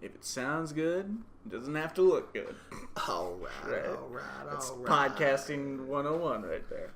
If it sounds good, it doesn't have to look good. All right. That's podcasting 101 right there.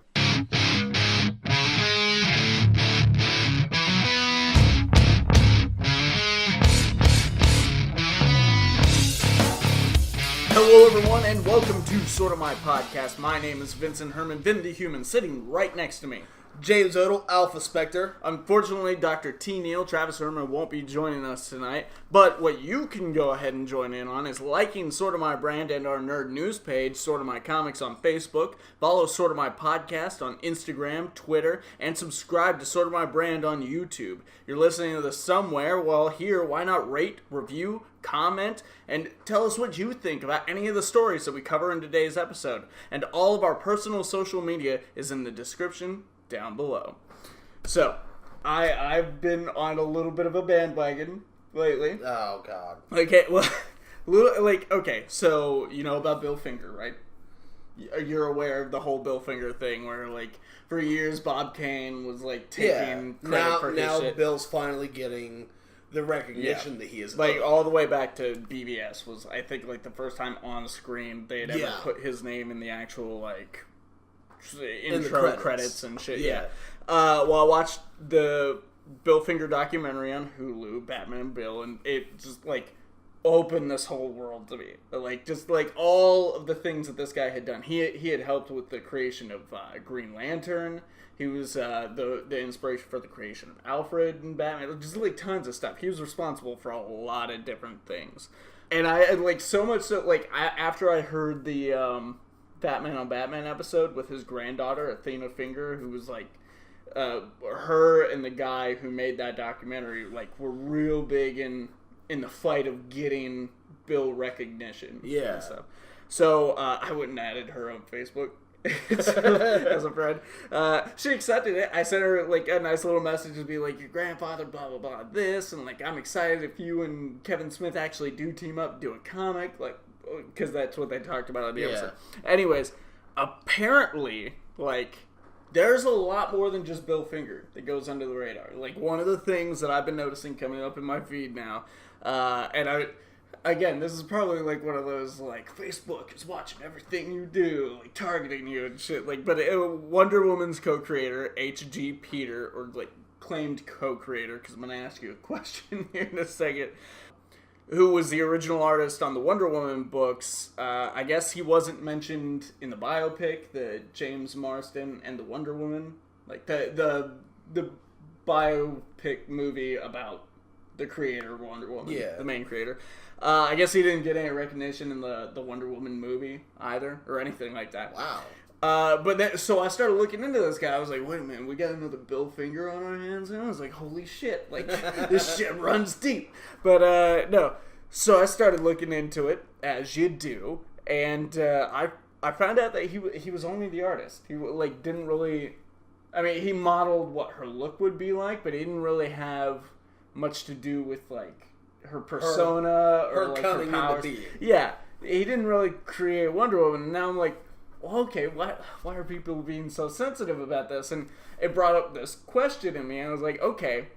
Hello everyone and welcome to Sort of My Podcast. My name is Vincent Herman, Vin the Human, sitting right next to me. James Odle, Alphaspecter. Unfortunately, Dr. T. Neal, Travis Herman, won't be joining us tonight, but what you can go ahead and join in on is liking Sort of My Brand and our nerd news page, Sort of My Comics on Facebook, follow Sort of My Podcast on Instagram, Twitter, and subscribe to Sort of My Brand on YouTube. You're listening to this somewhere, well here, why not rate, review, comment, and tell us what you think about any of the stories that we cover in today's episode. And all of our personal social media is in the description down below. So, I've been on a little bit of a bandwagon lately. Oh, God. Okay, well, okay, so, you know about Bill Finger, right? You're aware of the whole Bill Finger thing where, like, for years Bob Kane was, like, taking credit for his shit. Now Bill's finally getting the recognition that he is. Like, all the way back to BBS was, I think, like, the first time on screen they had ever put his name in the actual, like, intro credits and shit. Yeah. Well, I watched the Bill Finger documentary on Hulu, Batman Bill, and it just, like, opened this whole world to me. Like, just, like, all of the things that this guy had done. He had helped with the creation of Green Lantern. He was the inspiration for the creation of Alfred and Batman. Just, like, tons of stuff. He was responsible for a lot of different things. And I, like, so much so, like, after I heard the Batman on Batman episode with his granddaughter, Athena Finger, who was, like, her and the guy who made that documentary, like, were real big in the fight of getting Bill recognition. Yeah. And stuff. So, I went and added her on Facebook as a friend. She accepted it. I sent her, like, a nice little message to be like, your grandfather, blah, blah, blah, this, and, like, I'm excited if you and Kevin Smith actually do team up, do a comic, like, because that's what they talked about in the episode. Anyways, apparently, like, there's a lot more than just Bill Finger that goes under the radar. Like, one of the things that I've been noticing coming up in my feed now, and again, this is probably, like, one of those, like, Facebook is watching everything you do, like, targeting you and shit, like, but Wonder Woman's co-creator, H.G. Peter, or, like, claimed co-creator, because I'm going to ask you a question here in a second, who was the original artist on the Wonder Woman books. I guess he wasn't mentioned in the biopic, the James Marsden and the Wonder Woman, like the biopic movie about the creator of Wonder Woman, the main creator. I guess he didn't get any recognition in the Wonder Woman movie either, or anything like that. Wow. So I started looking into this guy. I was like, wait a minute, we got another Bill Finger on our hands now? I was like, holy shit, like, this shit runs deep. But, no. So I started looking into it, as you do, and I found out that he was only the artist. He, like, didn't really... I mean, he modeled what her look would be like, but he didn't really have much to do with, like, her persona or, like, her powers. Yeah, he didn't really create Wonder Woman, and now I'm like, well, okay, why are people being so sensitive about this? And it brought up this question in me, and I was like, okay,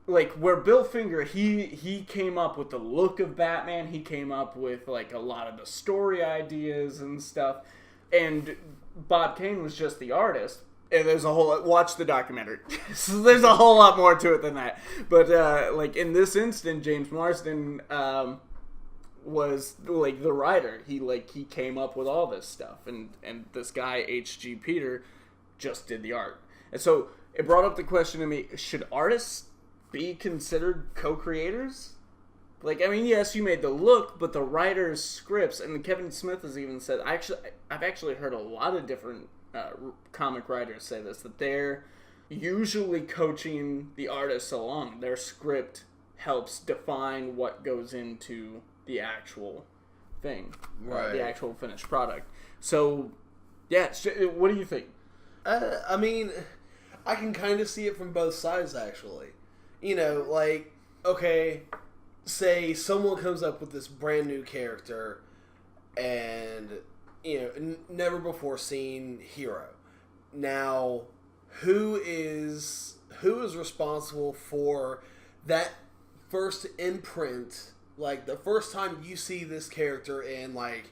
like, where Bill Finger, he came up with the look of Batman, he came up with, like, a lot of the story ideas and stuff, and Bob Kane was just the artist. And there's a whole... Watch the documentary. So there's a whole lot more to it than that. But, like, in this instant, James Marsden was, like, the writer. He came up with all this stuff. And this guy, H.G. Peter, just did the art. And so it brought up the question to me, should artists be considered co-creators? Like, I mean, yes, you made the look, but the writer's scripts, and Kevin Smith has even said... I've actually heard a lot of different... comic writers say this, that they're usually coaching the artists along. Their script helps define what goes into the actual thing, right? The actual finished product. So, yeah, what do you think? I mean, I can kind of see it from both sides, actually. You know, like, okay, say someone comes up with this brand new character and... you know, never before seen hero. Now, who is responsible for that first imprint Like, the first time you see this character in, like,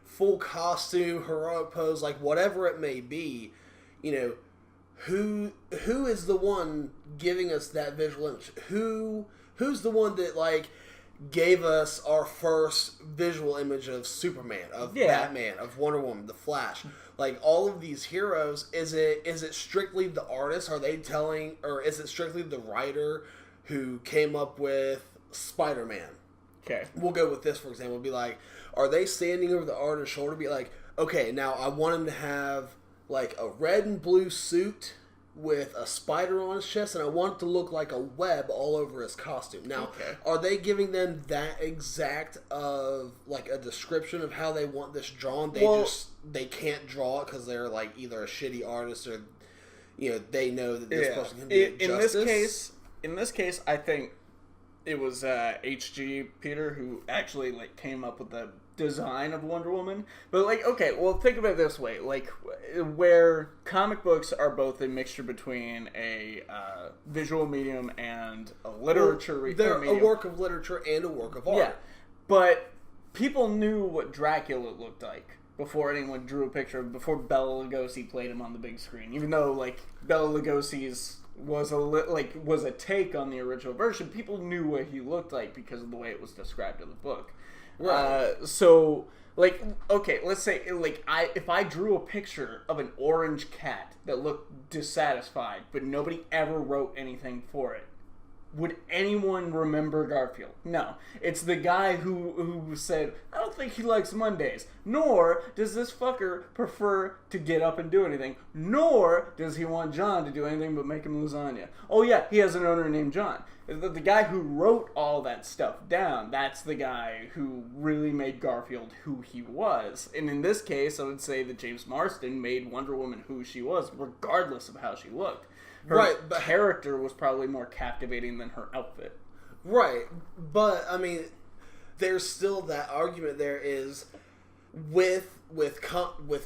full costume, heroic pose, like, whatever it may be, you know, who is the one giving us that visual image? Who's the one that, like, gave us our first visual image of Superman, of Batman, of Wonder Woman, the Flash? Like, all of these heroes, is it strictly the artist? Are they telling, or is it strictly the writer who came up with Spider-Man? Okay. We'll go with this, for example. Be like, are they standing over the artist's shoulder? Be like, okay, now I want him to have, like, a red and blue suit with a spider on his chest, and I want it to look like a web all over his costume. Now, are they giving them that exact of, like, a description of how they want this drawn? They can't draw it because they're, like, either a shitty artist or, you know, they know that this person can do it justice. In this case, I think it was H.G. Peter who actually, like, came up with the design of Wonder Woman. But, like, okay, well, think of it this way. Like, where comic books are both a mixture between a visual medium and a literature medium. They're a work of literature and a work of art. Yeah, but people knew what Dracula looked like before anyone drew a picture, before Bela Lugosi played him on the big screen. Even though, like, Bela Lugosi's was a take on the original version, people knew what he looked like because of the way it was described in the book. Right. So, like, okay, let's say, like, if I drew a picture of an orange cat that looked dissatisfied, but nobody ever wrote anything for it, would anyone remember Garfield? No. It's the guy who said, I don't think he likes Mondays. Nor does this fucker prefer to get up and do anything. Nor does he want John to do anything but make him lasagna. Oh yeah, he has an owner named John. The guy who wrote all that stuff down, that's the guy who really made Garfield who he was. And in this case, I would say that James Marsden made Wonder Woman who she was, regardless of how she looked. Her character was probably more captivating than her outfit. Right, but, I mean, there's still that argument there is, with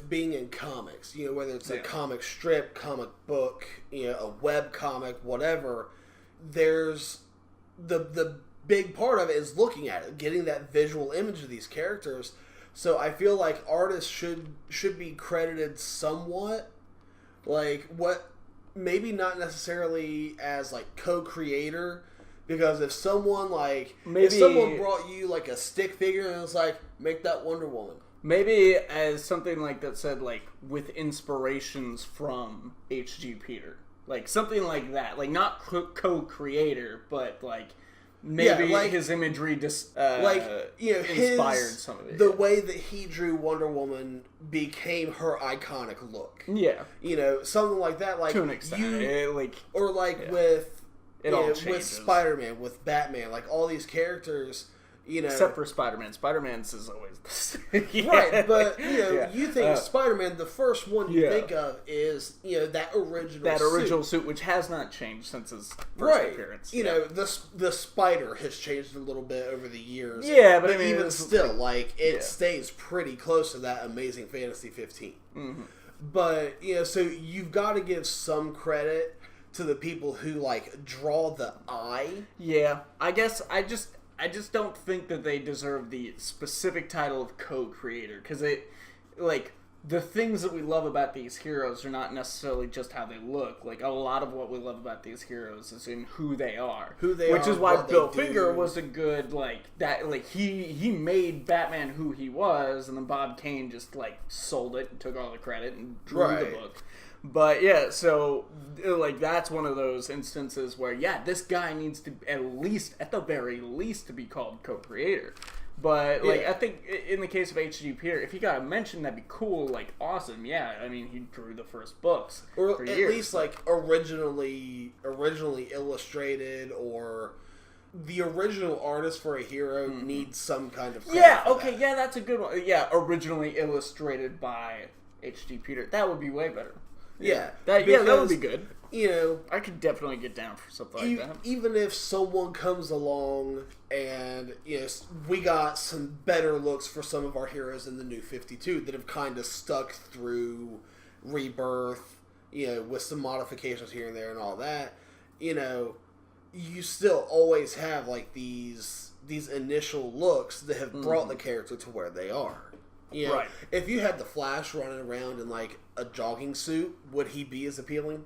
being in comics, you know, whether it's a comic strip, comic book, you know, a web comic, whatever, there's the big part of it is looking at it, getting that visual image of these characters. So I feel like artists should be credited somewhat, like, what, maybe not necessarily as, like, co-creator, because if someone, like, if someone brought you, like, a stick figure and was like, make that Wonder Woman. Maybe as something like that said, like, with inspirations from H.G. Peter. Like, something like that. Like, not co-creator, but, like, maybe his imagery just inspired some of it. The way that he drew Wonder Woman became her iconic look. Yeah. You know, something like that. Like, to an extent. With Spider-Man, with Batman, like, all these characters, you know... Except for Spider-Man. Spider-Man's is always the same. Right, but, you know, you think of Spider-Man, the first one you think of is, you know, that original suit, which has not changed since his first appearance. You know, the spider has changed a little bit over the years. Yeah, but I mean, even still, like, it stays pretty close to that Amazing Fantasy 15. Mm-hmm. But, you know, so you've got to give some credit to the people who, like, draw the eye. Yeah, I guess I just don't think that they deserve the specific title of co-creator, because the things that we love about these heroes are not necessarily just how they look. Like, a lot of what we love about these heroes is in who they are. Which is why Bill Finger was a good, he made Batman who he was, and then Bob Kane just, like, sold it and took all the credit and drew the book. But, yeah, so, like, that's one of those instances where, this guy needs to, at the very least, to be called co-creator. But, like, I think in the case of H.G. Peter, if he got a mention, that'd be cool, like, awesome. Yeah, I mean, he drew the first books for years. At least, like, originally illustrated, or the original artist for a hero needs some kind of credit that's a good one. Yeah, originally illustrated by H.G. Peter. That would be way better. That would be good. You know, I could definitely get down for something like that. Even if someone comes along and, you know, we got some better looks for some of our heroes in the New 52 that have kind of stuck through Rebirth, you know, with some modifications here and there and all that, you know, you still always have, like, these these initial looks that have brought the character to where they are. You know, if you had the Flash running around in like a jogging suit, would he be as appealing?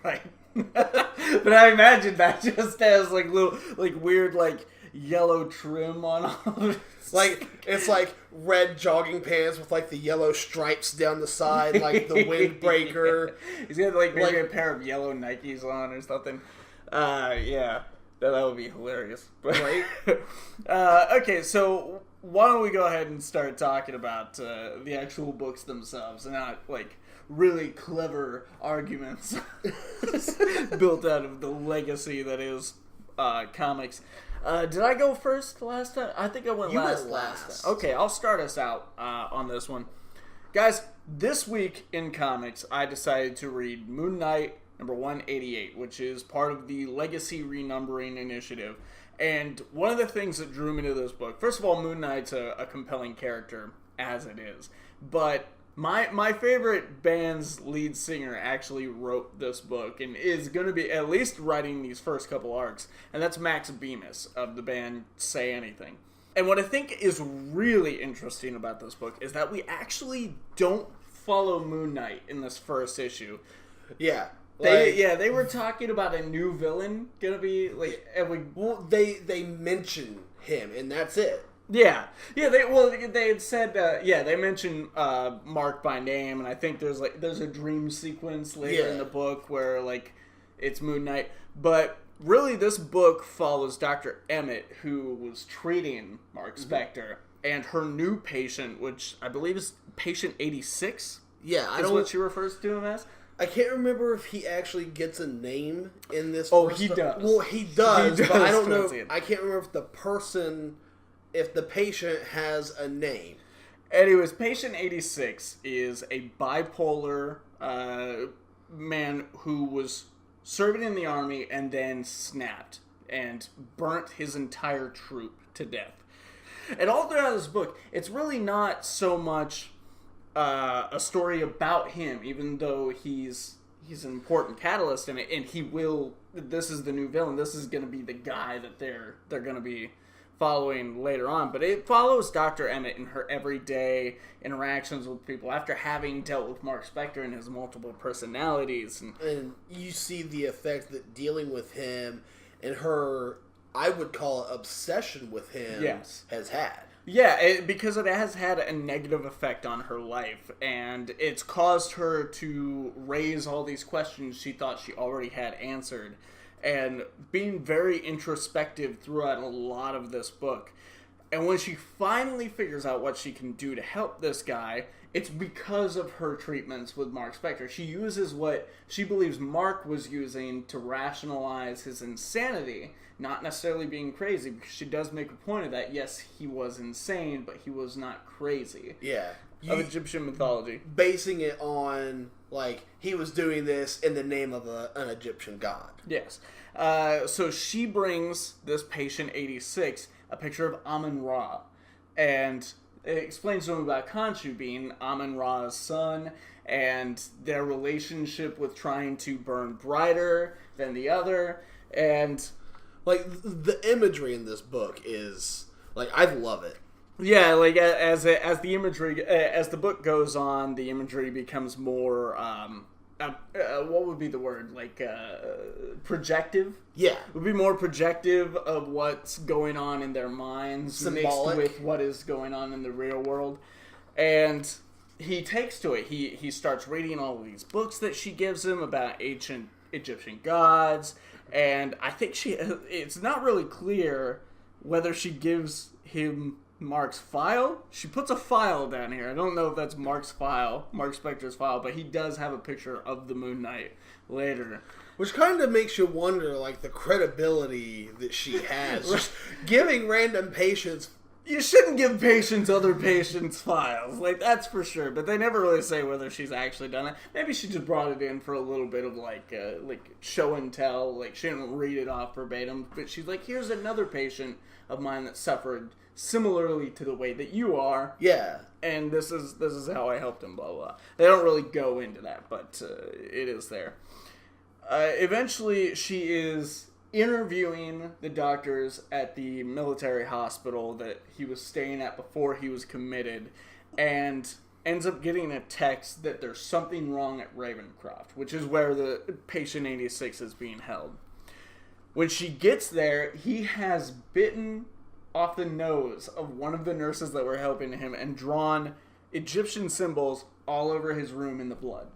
Right. But I imagine that just has like little, like weird, like yellow trim on all of it. Like, it's like red jogging pants with like the yellow stripes down the side, like the windbreaker. He's got like maybe a pair of yellow Nikes on or something. Yeah. That would be hilarious. Right? Okay, so why don't we go ahead and start talking about the actual books themselves and not like really clever arguments built out of the legacy that is comics. Did I go first last time? I think I went last time. Okay, I'll start us out on this one. Guys, this week in comics, I decided to read Moonknight number 188, which is part of the Legacy Renumbering Initiative. And one of the things that drew me to this book, first of all, Moonknight's a compelling character, as it is. But my favorite band's lead singer actually wrote this book and is going to be at least writing these first couple arcs. And that's Max Bemis of the band Say Anything. And what I think is really interesting about this book is that we actually don't follow Moonknight in this first issue. Yeah. They were talking about a new villain gonna be like, and they mention him and that's it. They had said they mentioned Mark by name, and I think there's a dream sequence later in the book where like it's Moonknight, but really this book follows Dr. Emmett, who was treating Mark Spector, and her new patient, which I believe is patient 86. Yeah, is what she refers to him as. I can't remember if he actually gets a name in this. Oh, he does. Well, he does, but I don't know. I can't remember if the patient has a name. Anyways, patient 86 is a bipolar man who was serving in the army and then snapped and burnt his entire troop to death. And all throughout this book, it's really not so much a story about him, even though he's an important catalyst in it, and this is the new villain. This is going to be the guy that they're going to be following later on. But it follows Dr. Emmett in her everyday interactions with people after having dealt with Mark Spector and his multiple personalities. And you see the effect that dealing with him and her, I would call it obsession with him, has had. Yeah, because it has had a negative effect on her life, and it's caused her to raise all these questions she thought she already had answered, and being very introspective throughout a lot of this book. And when she finally figures out what she can do to help this guy, it's because of her treatments with Mark Spector. She uses what she believes Mark was using to rationalize his insanity, not necessarily being crazy, because she does make a point of that. Yes, he was insane, but he was not crazy. Yeah. Of Egyptian mythology. Basing it on, like, he was doing this in the name of an Egyptian god. Yes. So she brings this patient 86 a picture of Amun-Ra, and it explains to him about Khonshu being Amun-Ra's son, and their relationship with trying to burn brighter than the other, and like the imagery in this book is like, I love it. Yeah, like as the imagery as the book goes on, the imagery becomes more what would be the word, like projective? Yeah, would be more projective of what's going on in their minds, symbolic, mixed with what is going on in the real world. And he takes to it. He starts reading all of these books that she gives him about ancient Egyptian gods, and I think it's not really clear whether she gives him Mark's file. She puts a file down here. I don't know if that's Mark's file, Mark Spector's file, but he does have a picture of the Moonknight later. Which kind of makes you wonder, like, the credibility that she has. Just giving random patients... You shouldn't give patients other patients' files. Like, that's for sure. But they never really say whether she's actually done it. Maybe she just brought it in for a little bit of, like show and tell. Like, she didn't read it off verbatim. But she's like, here's another patient of mine that suffered similarly to the way that you are. Yeah. And this is how I helped him, blah, blah. They don't really go into that, but it is there. Eventually, she is interviewing the doctors at the military hospital that he was staying at before he was committed, and ends up getting a text that there's something wrong at Ravencroft, which is where the patient 86 is being held. When she gets there, he has bitten off the nose of one of the nurses that were helping him and drawn Egyptian symbols all over his room in the blood.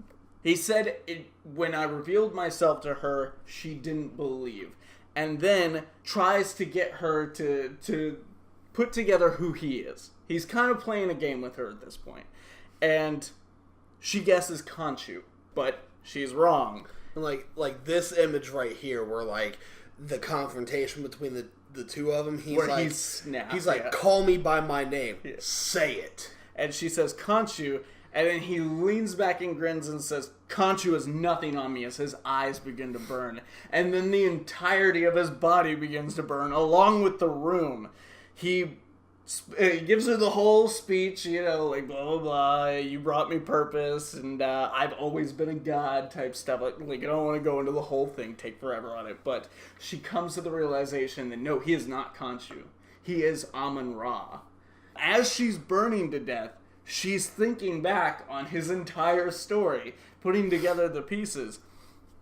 He said, when I revealed myself to her, she didn't believe. And then tries to get her to put together who he is. He's kind of playing a game with her at this point. And she guesses Khonshu, but she's wrong. And like this image right here, where like the confrontation between the two of them, he's like, call me by my name, say it. And she says Khonshu, and then he leans back and grins and says, Khonshu is nothing on me, as his eyes begin to burn. And then the entirety of his body begins to burn, along with the room. He gives her the whole speech, like, blah, blah, blah, you brought me purpose, and I've always been a god type stuff. Like, I don't want to go into the whole thing, take forever on it, but she comes to the realization that, no, he is not Khonshu. He is Amun-Ra. As she's burning to death, she's thinking back on his entire story, putting together the pieces,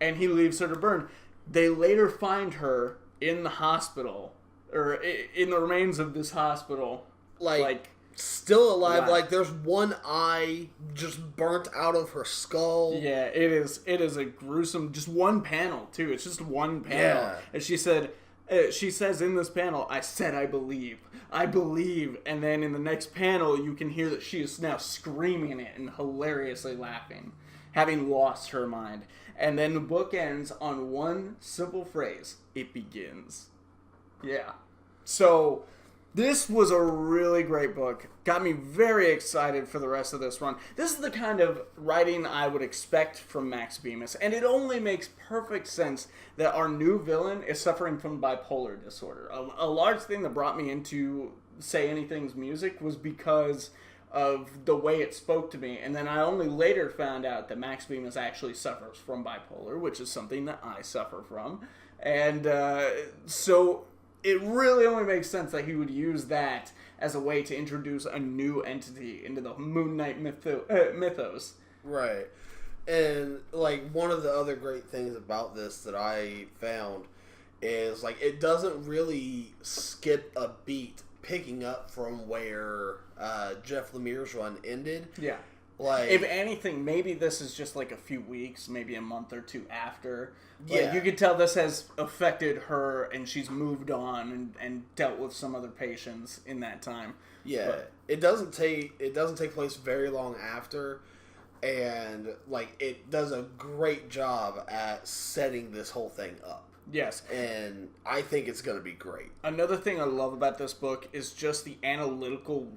and he leaves her to burn. They later find her in the hospital, or in the remains of this hospital, like still alive. Like there's one eye just burnt out of her skull. Yeah, it is a gruesome, just one panel too. It's just one panel. Yeah. And she says in this panel, I said I believe. And then in the next panel, you can hear that she is now screaming it and hilariously laughing, having lost her mind. And then the book ends on one simple phrase: it begins. Yeah. So, this was a really great book. Got me very excited for the rest of this run. This is the kind of writing I would expect from Max Bemis, and it only makes perfect sense that our new villain is suffering from bipolar disorder. A large thing that brought me into Say Anything's music was because of the way it spoke to me, and then I only later found out that Max Bemis actually suffers from bipolar, which is something that I suffer from, and so it really only makes sense that he would use that as a way to introduce a new entity into the Moonknight mythos. Right. And, like, one of the other great things about this that I found is, like, it doesn't really skip a beat picking up from where Jeff Lemire's run ended. Yeah. Like, if anything, maybe this is just like a few weeks, maybe a month or two after. Like, you could tell this has affected her, and she's moved on and dealt with some other patients in that time. Yeah, but it doesn't take place very long after, and like it does a great job at setting this whole thing up. Yes. And I think it's going to be great. Another thing I love about this book is just the analytical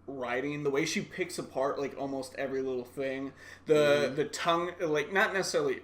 writing, the way she picks apart like almost every little thing. The tongue, like not necessarily,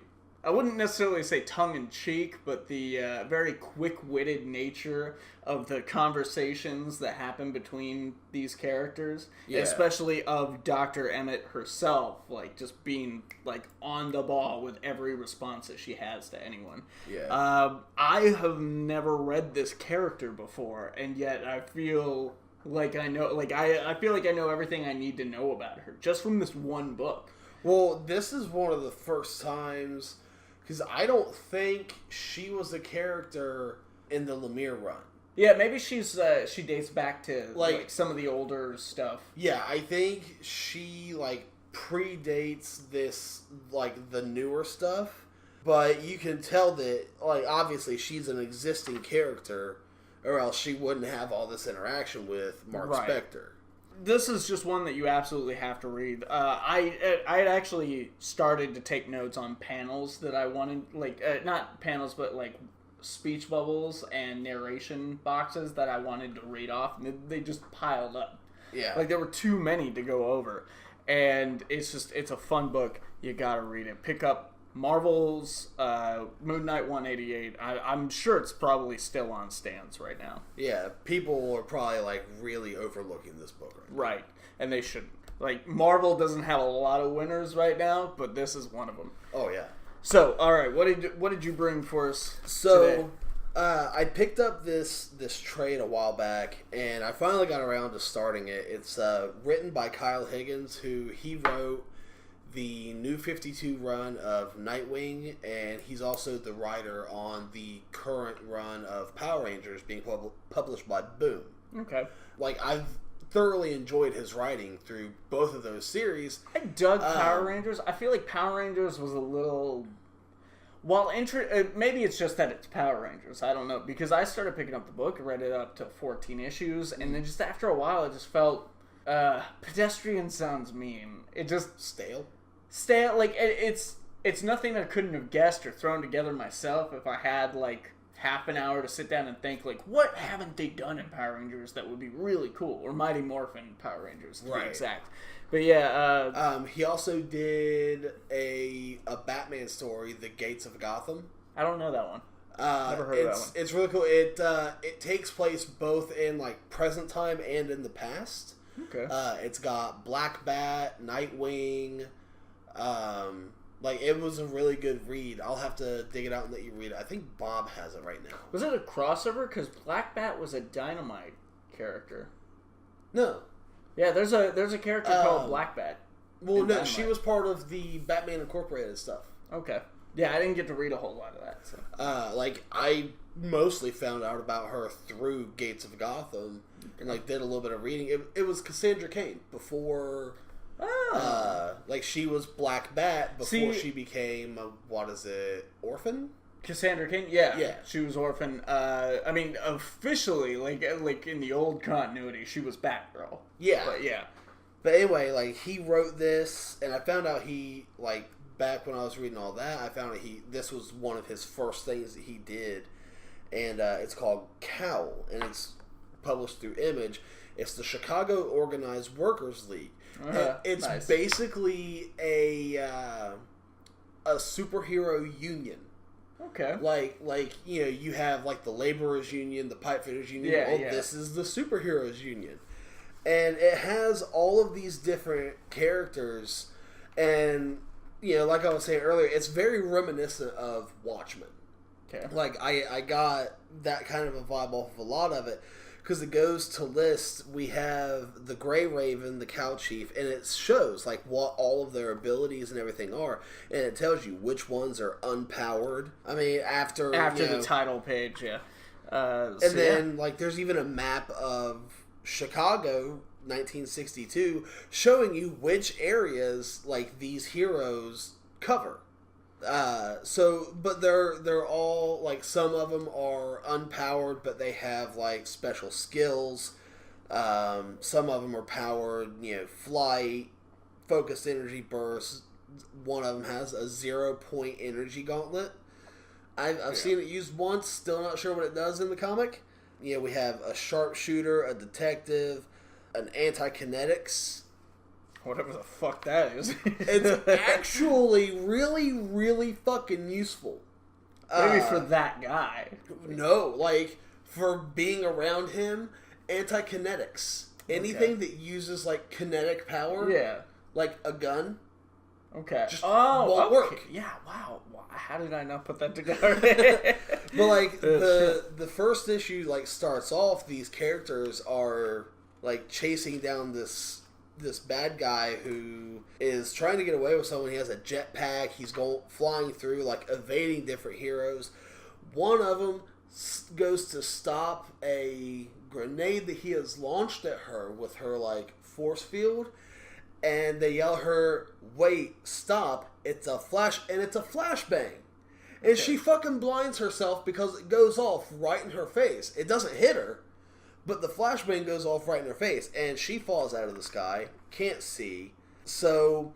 I wouldn't necessarily say tongue-in-cheek, but the very quick-witted nature of the conversations that happen between these characters, especially of Dr. Emmett herself, like just being like on the ball with every response that she has to anyone. Yeah. I have never read this character before, and yet I feel like I know, like I feel like I know everything I need to know about her just from this one book. Well, this is one of the first times, because I don't think she was a character in the Lemire run. Yeah, maybe she dates back to like some of the older stuff. Yeah, I think she like predates this, like the newer stuff, but you can tell that like obviously she's an existing character, or else she wouldn't have all this interaction with Mark Spector. This is just one that you absolutely have to read. I had actually started to take notes on panels that I wanted, like not panels, but like speech bubbles and narration boxes that I wanted to read off, and they just piled up. Yeah, like there were too many to go over, and it's a fun book. You gotta read it. Pick up Marvel's Moonknight 188. I'm sure it's probably still on stands right now. Yeah, people are probably like really overlooking this book right now. Right, and they shouldn't. Like, Marvel doesn't have a lot of winners right now, but this is one of them. Oh yeah. So, all right, what did you bring for us today? I picked up this trade a while back, and I finally got around to starting it. It's written by Kyle Higgins, who he wrote the New 52 run of Nightwing, and he's also the writer on the current run of Power Rangers being published by Boom. Okay. Like, I've thoroughly enjoyed his writing through both of those series. I dug Power Rangers. I feel like Power Rangers was a little... While maybe it's just that it's Power Rangers. I don't know. Because I started picking up the book, read it up to 14 issues, and then just after a while, it just felt... pedestrian sounds mean. It just... Stale? Like, it's nothing I couldn't have guessed or thrown together myself if I had, like... half an hour to sit down and think, like, what haven't they done in Power Rangers that would be really cool? Or Mighty Morphin Power Rangers, to be exact. But yeah, he also did a Batman story, The Gates of Gotham. I don't know that one. Never heard of that one. It's really cool. It takes place both in, like, present time and in the past. Okay. It's got Black Bat, Nightwing, like, it was a really good read. I'll have to dig it out and let you read it. I think Bob has it right now. Was it a crossover? Because Black Bat was a Dynamite character. No. Yeah, there's a character called Black Bat. Well, no, Dynamite. she was part of the Batman Incorporated stuff. Okay. Yeah, I didn't get to read a whole lot of that. So. Like, I mostly found out about her through Gates of Gotham and, like, did a little bit of reading. It was Cassandra Cain before... like, she was Black Bat before she became, Orphan? Cassandra Cain? Yeah. Yeah. She was Orphan. I mean, officially, like in the old continuity, she was Batgirl. Yeah. But yeah. But anyway, like, he wrote this, and I found out he, like, back when I was reading all that, I found out this was one of his first things that he did, and it's called C.O.W.L, and it's published through Image. It's the Chicago Organized Workers League. It's nice. Basically a superhero union. Okay. Like you have, like, the laborers union, the pipefitters union. This is the superheroes union, and it has all of these different characters, and like I was saying earlier, it's very reminiscent of Watchmen. Okay. Like, I got that kind of a vibe off of a lot of it. Because it goes to list, we have the Grey Raven, the Cow Chief, and it shows, like, what all of their abilities and everything are, and it tells you which ones are unpowered. I mean, after the title page, yeah. Then, like, there's even a map of Chicago, 1962, showing you which areas, like, these heroes cover. But they're all, like, some of them are unpowered, but they have, like, special skills. Some of them are powered, flight, focused energy bursts. One of them has a 0-point energy gauntlet. I've seen it used once, still not sure what it does in the comic. We have a sharpshooter, a detective, an anti-kinetics. Whatever the fuck that is. It's actually really, really fucking useful. Maybe for that guy. No, like, for being around him, anti-kinetics. Anything that uses, like, kinetic power. Yeah. Like a gun. Okay. Just won't work. Yeah, wow. How did I not put that together? But, like, the first issue, like, starts off, these characters are, like, chasing down this bad guy who is trying to get away with someone. He has a jetpack. He's flying through, like, evading different heroes. One of them goes to stop a grenade that he has launched at her with her, like, force field, and they yell at her, "Wait, stop, it's a flash," and it's a flashbang. And she fucking blinds herself because it goes off right in her face. It doesn't hit her, but the flashbang goes off right in her face, and she falls out of the sky, can't see. So,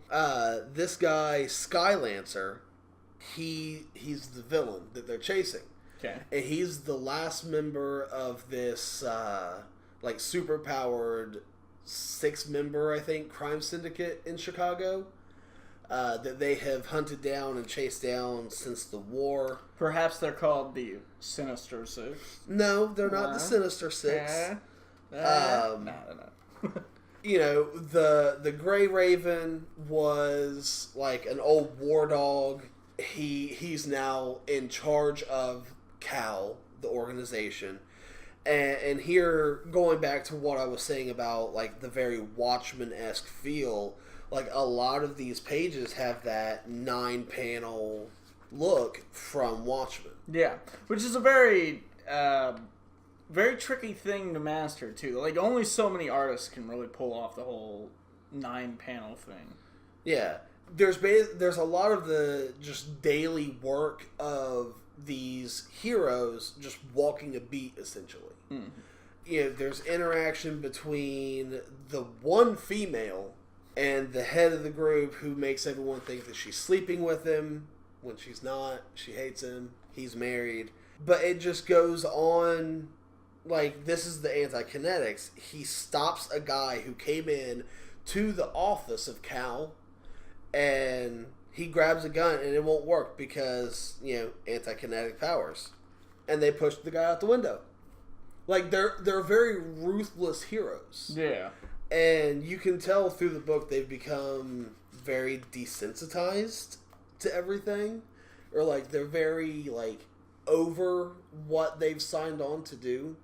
this guy, Skylancer, he's the villain that they're chasing. Okay. And he's the last member of this, like, super-powered 6-member, I think, crime syndicate in Chicago. That they have hunted down and chased down since the war. Perhaps they're called the Sinister Six. No, they're not the Sinister Six. No. The Grey Raven was like an old war dog. He's now in charge of C.O.W.L, the organization. And here, going back to what I was saying about, like, the very Watchmen-esque feel, like, a lot of these pages have that 9-panel look from Watchmen. Yeah, which is a very, very tricky thing to master, too. Like, only so many artists can really pull off the whole 9-panel thing. Yeah. There's a lot of the just daily work of these heroes just walking a beat, essentially. Mm-hmm. You know, there's interaction between the one female and the head of the group who makes everyone think that she's sleeping with him when she's not. She hates him. He's married. But it just goes on, like, this is the anti-kinetics. He stops a guy who came in to the office of C.O.W.L, and he grabs a gun, and it won't work because, you know, anti-kinetic powers. And they push the guy out the window. Like, they're very ruthless heroes. Yeah. And you can tell through the book they've become very desensitized to everything. Or, like, they're very, like, over what they've signed on to do.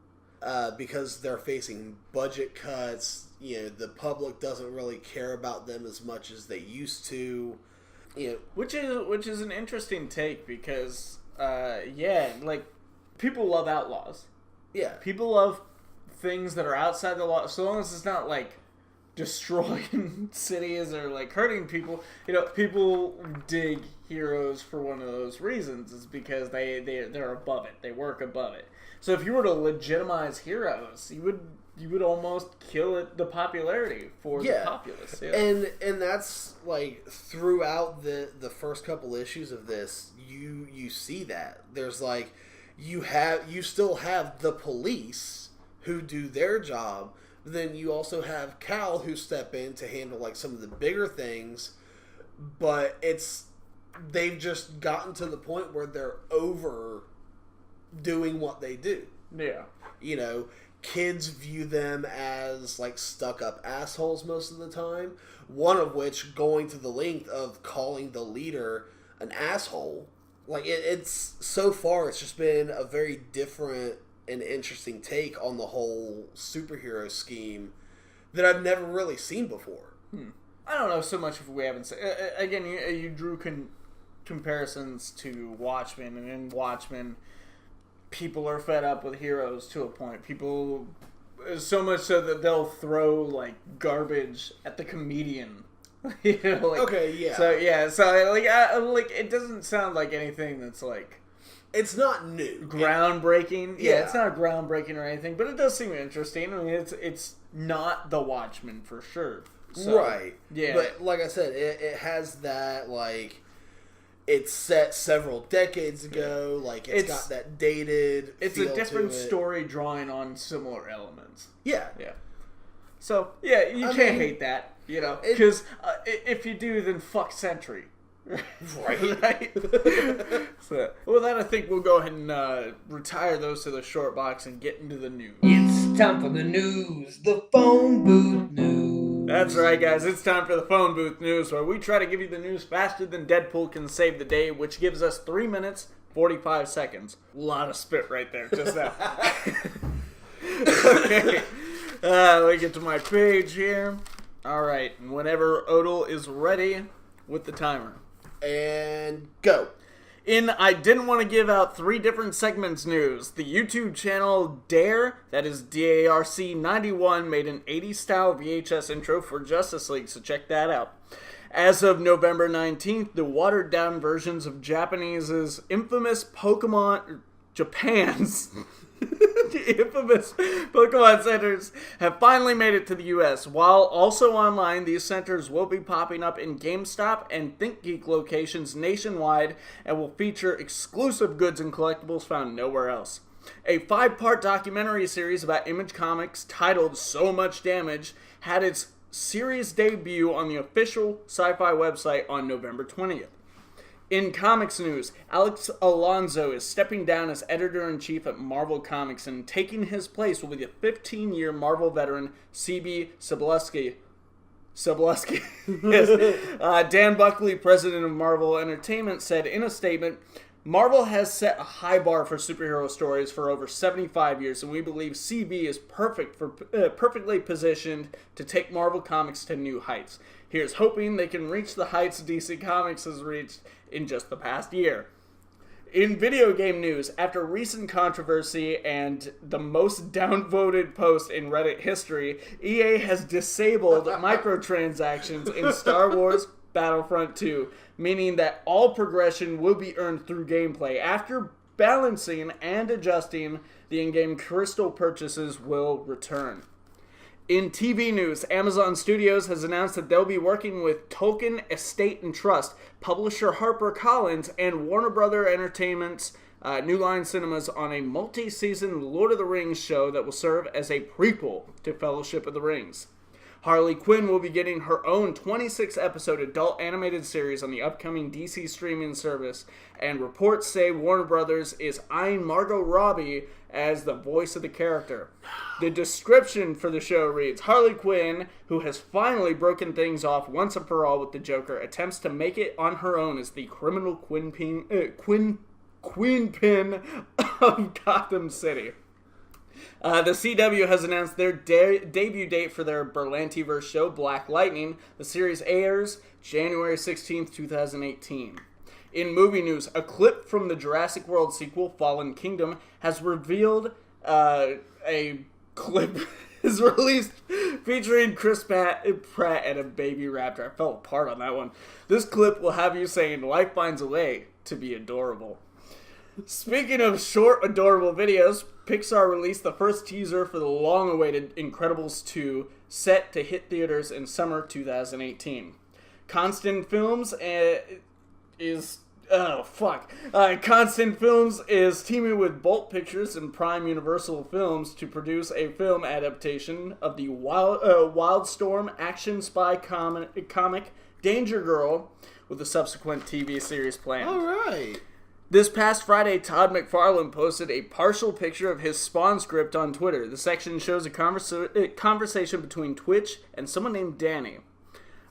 Because they're facing budget cuts. You know, the public doesn't really care about them as much as they used to. You know, which is an interesting take because, like, people love outlaws. Yeah. People love things that are outside the law, so long as it's not, like, destroying cities or, like, hurting people. You know, people dig heroes for one of those reasons, is because they're above it. They work above it. So if you were to legitimize heroes, you would almost kill the popularity for the populace. Yeah. And that's, like, throughout the first couple issues of this, you see that. There's, like, you still have the police who do their job, but then you also have C.O.W.L who step in to handle, like, some of the bigger things, but they've just gotten to the point where they're over doing what they do. Yeah. You know, kids view them as, like, stuck-up assholes most of the time. One of which going to the length of calling the leader an asshole. Like, it's so far, it's just been a very different and interesting take on the whole superhero scheme that I've never really seen before. I don't know so much if we haven't seen... Again, you drew comparisons to Watchmen, and in Watchmen, people are fed up with heroes to a point. People... So much so that they'll throw, like, garbage at the comedian. You know, like, okay, yeah. So like, it doesn't sound like anything that's, like... It's not new. Groundbreaking. Yeah, it's not groundbreaking or anything, but it does seem interesting. I mean, it's not the Watchmen for sure. So, right. Yeah. But, like I said, it has that, like... It's set several decades ago. Like, it's got that dated It's feel a different to it. Story drawing on similar elements. Yeah. Yeah. So, yeah, you can't hate that. You know, because if you do, then fuck Sentry. Right? So, well, then I think we'll go ahead and retire those to the short box and get into the news. It's time for the news, the phone booth news. That's right, guys. It's time for the phone booth news, where we try to give you the news faster than Deadpool can save the day, which gives us 3 minutes, 45 seconds. A lot of spit right there, just now. Okay. Let me get to my page here. Alright, whenever Odle is ready with the timer. And go. In I Didn't Want to Give Out 3 Different Segments news, the YouTube channel Dare, that is DARC 91, made an 80s style VHS intro for Justice League, so check that out. As of November 19th, the watered down versions of Japan's infamous Japan's infamous Pokemon centers have finally made it to the US. While also online, these centers will be popping up in GameStop and ThinkGeek locations nationwide and will feature exclusive goods and collectibles found nowhere else. A 5-part documentary series about Image Comics titled So Much Damage had its series debut on the official Sci-Fi website on November 20th. In comics news, Alex Alonso is stepping down as editor-in-chief at Marvel Comics, and taking his place will be the 15-year Marvel veteran C.B. Cebulski. Yes. Dan Buckley, president of Marvel Entertainment, said in a statement, Marvel has set a high bar for superhero stories for over 75 years, and we believe CV is perfectly positioned to take Marvel Comics to new heights. Here's hoping they can reach the heights DC Comics has reached in just the past year. In video game news, after recent controversy and the most downvoted post in Reddit history, EA has disabled microtransactions in Star Wars Battlefront 2, meaning that all progression will be earned through gameplay. After balancing and adjusting, the in-game crystal purchases will return. In TV news, Amazon Studios has announced that they'll be working with Tolkien Estate and Trust, publisher HarperCollins, and Warner Brother Entertainment's New Line Cinemas on a multi-season Lord of the Rings show that will serve as a prequel to Fellowship of the Rings. Harley Quinn will be getting her own 26-episode adult animated series on the upcoming DC streaming service, and reports say Warner Brothers is eyeing Margot Robbie as the voice of the character. The description for the show reads, Harley Quinn, who has finally broken things off once and for all with the Joker, attempts to make it on her own as the criminal queenpin of Gotham City. The C.W. has announced their debut date for their Berlantiverse show, Black Lightning. The series airs January 16th, 2018. In movie news, a clip from the Jurassic World sequel, Fallen Kingdom, has revealed a clip is released featuring Chris Pratt and a baby raptor. I fell apart on that one. This clip will have you saying, life finds a way to be adorable. Speaking of short, adorable videos, Pixar released the first teaser for the long-awaited Incredibles 2, set to hit theaters in summer 2018. Constant Films is teaming with Bolt Pictures and Prime Universal Films to produce a film adaptation of the Wildstorm action spy comic Danger Girl, with a subsequent TV series planned. All right. This past Friday, Todd McFarlane posted a partial picture of his Spawn script on Twitter. The section shows a conversation between Twitch and someone named Danny.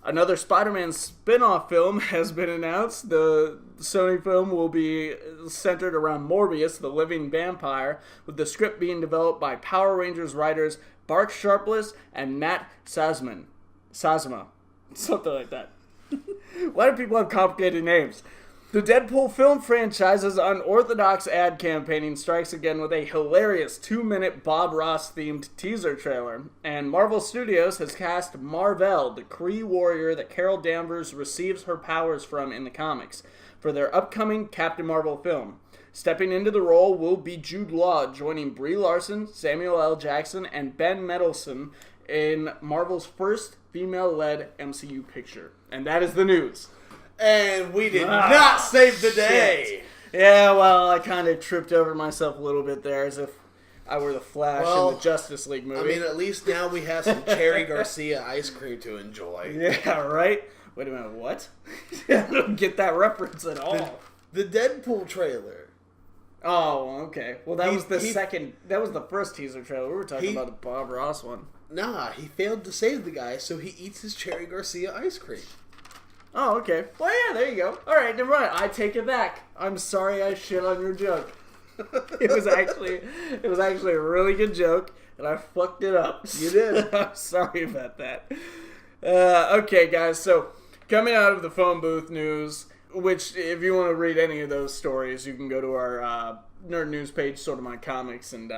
Another Spider-Man spin-off film has been announced. The Sony film will be centered around Morbius, the living vampire, with the script being developed by Power Rangers writers Bark Sharpless and Matt Sazama. Something like that. Why do people have complicated names? The Deadpool film franchise's unorthodox ad campaigning strikes again with a hilarious 2-minute Bob Ross-themed teaser trailer. And Marvel Studios has cast Mar-Vell, the Kree warrior that Carol Danvers receives her powers from in the comics, for their upcoming Captain Marvel film. Stepping into the role will be Jude Law, joining Brie Larson, Samuel L. Jackson, and Ben Mendelsohn in Marvel's first female-led MCU picture. And that is the news. And we did not save the day. Shit. Yeah, well, I kind of tripped over myself a little bit there, as if I were the Flash in the Justice League movie. I mean, at least now we have some Cherry Garcia ice cream to enjoy. Yeah, right? Wait a minute, what? I don't get that reference at all. The Deadpool trailer. Oh, okay. Well, that was the first teaser trailer. We were talking about the Bob Ross one. Nah, he failed to save the guy, so he eats his Cherry Garcia ice cream. Oh, okay. Well, yeah, there you go. All right, never mind. I take it back. I'm sorry I shit on your joke. It was actually a really good joke, and I fucked it up. You did. I'm sorry about that. Okay, guys. So coming out of the phone booth news, which if you want to read any of those stories, you can go to our nerd news page, Sort of My Comics, and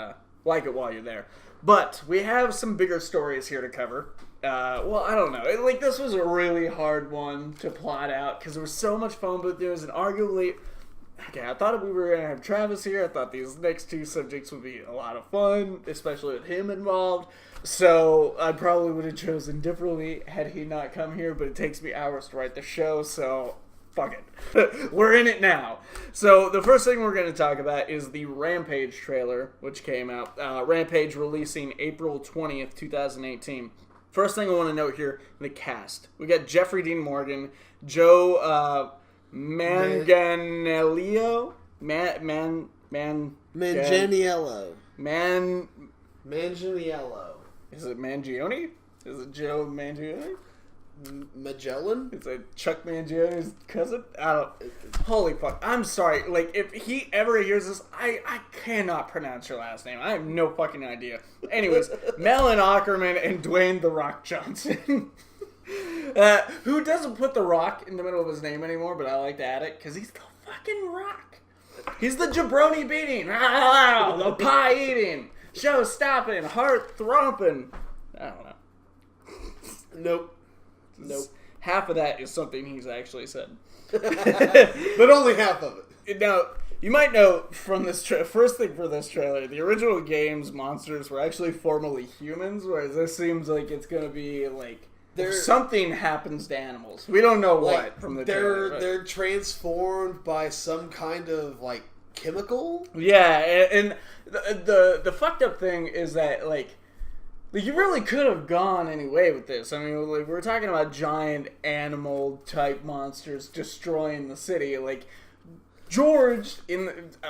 like it while you're there. But we have some bigger stories here to cover. Well, I don't know. This was a really hard one to plot out because there was so much phone booth news, and arguably, okay, I thought we were going to have Travis here. I thought these next two subjects would be a lot of fun, especially with him involved. So I probably would have chosen differently had he not come here, but it takes me hours to write the show, so fuck it. We're in it now. So the first thing we're going to talk about is the Rampage trailer, which came out. Rampage releasing April 20th, 2018. First thing I want to note here, the cast. We got Jeffrey Dean Morgan, Joe Manganiello, Manganiello. Manganiello. Is it Mangione? Is it Joe Mangione? Magellan? It's like Chuck Mangio's cousin. I don't. Holy fuck! I'm sorry. Like, if he ever hears this, I cannot pronounce your last name. I have no fucking idea. Anyways, Melon Ackerman and Dwayne The Rock Johnson. Who doesn't put The Rock in the middle of his name anymore, but I like to add it because he's the fucking Rock. He's the jabroni beating, the pie eating, show stopping, heart thromping. I don't know. Nope. Half of that is something he's actually said. But only half of it. Now, you might know from this first thing for this trailer, the original game's monsters were actually formerly humans, whereas this seems like it's going to be like something happens to animals. We don't know what from the trailer. They're transformed by some kind of like chemical. Yeah, and the fucked up thing is that like you really could have gone any way with this. I mean, like, we're talking about giant animal type monsters destroying the city. Like George,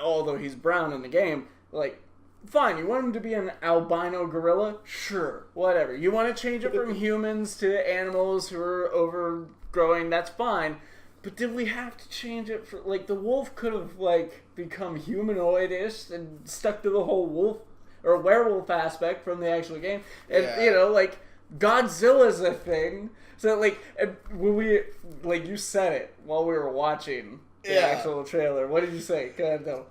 although he's brown in the game, like, fine, you want him to be an albino gorilla? Sure, whatever. You want to change it from humans to animals who are overgrowing? That's fine. But did we have to change it for, like, the wolf could have, like, become humanoid-ish and stuck to the whole wolf or werewolf aspect from the actual game. And, you know, like, Godzilla's a thing. So, like, when we, like, you said it while we were watching the actual trailer. What did you say? Go ahead, no.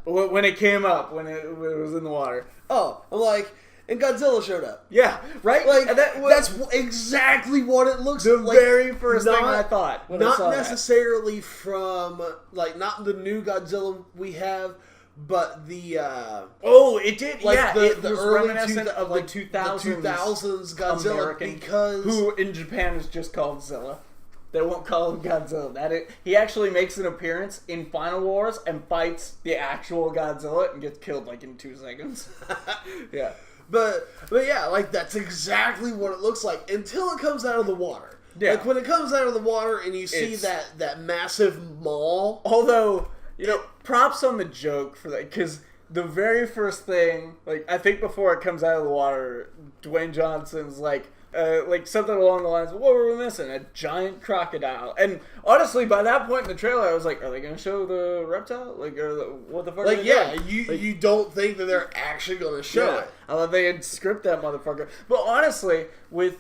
When it came up, when it was in the water. Oh, I'm like, and Godzilla showed up. Yeah, right? Like, that's exactly what it looks like. The very first thing I thought. Not necessarily from, like, not the new Godzilla we have, but the, it did, like, yeah. the it was early reminiscent of like, the 2000s Godzilla, American, because... Who in Japan is just called Zilla. They won't call him Godzilla. He actually makes an appearance in Final Wars and fights the actual Godzilla and gets killed, like, in 2 seconds. Yeah. But yeah, like, that's exactly what it looks like until it comes out of the water. Yeah. Like, when it comes out of the water and you see that massive maw. Although, you know, props on the joke for that, because the very first thing, like, I think before it comes out of the water, Dwayne Johnson's like something along the lines of, what were we missing? A giant crocodile. And honestly, by that point in the trailer, I was like, are they going to show the reptile? Like, what the fuck are they doing? You don't think that they're actually going to show it. I thought they had script that motherfucker. But honestly, with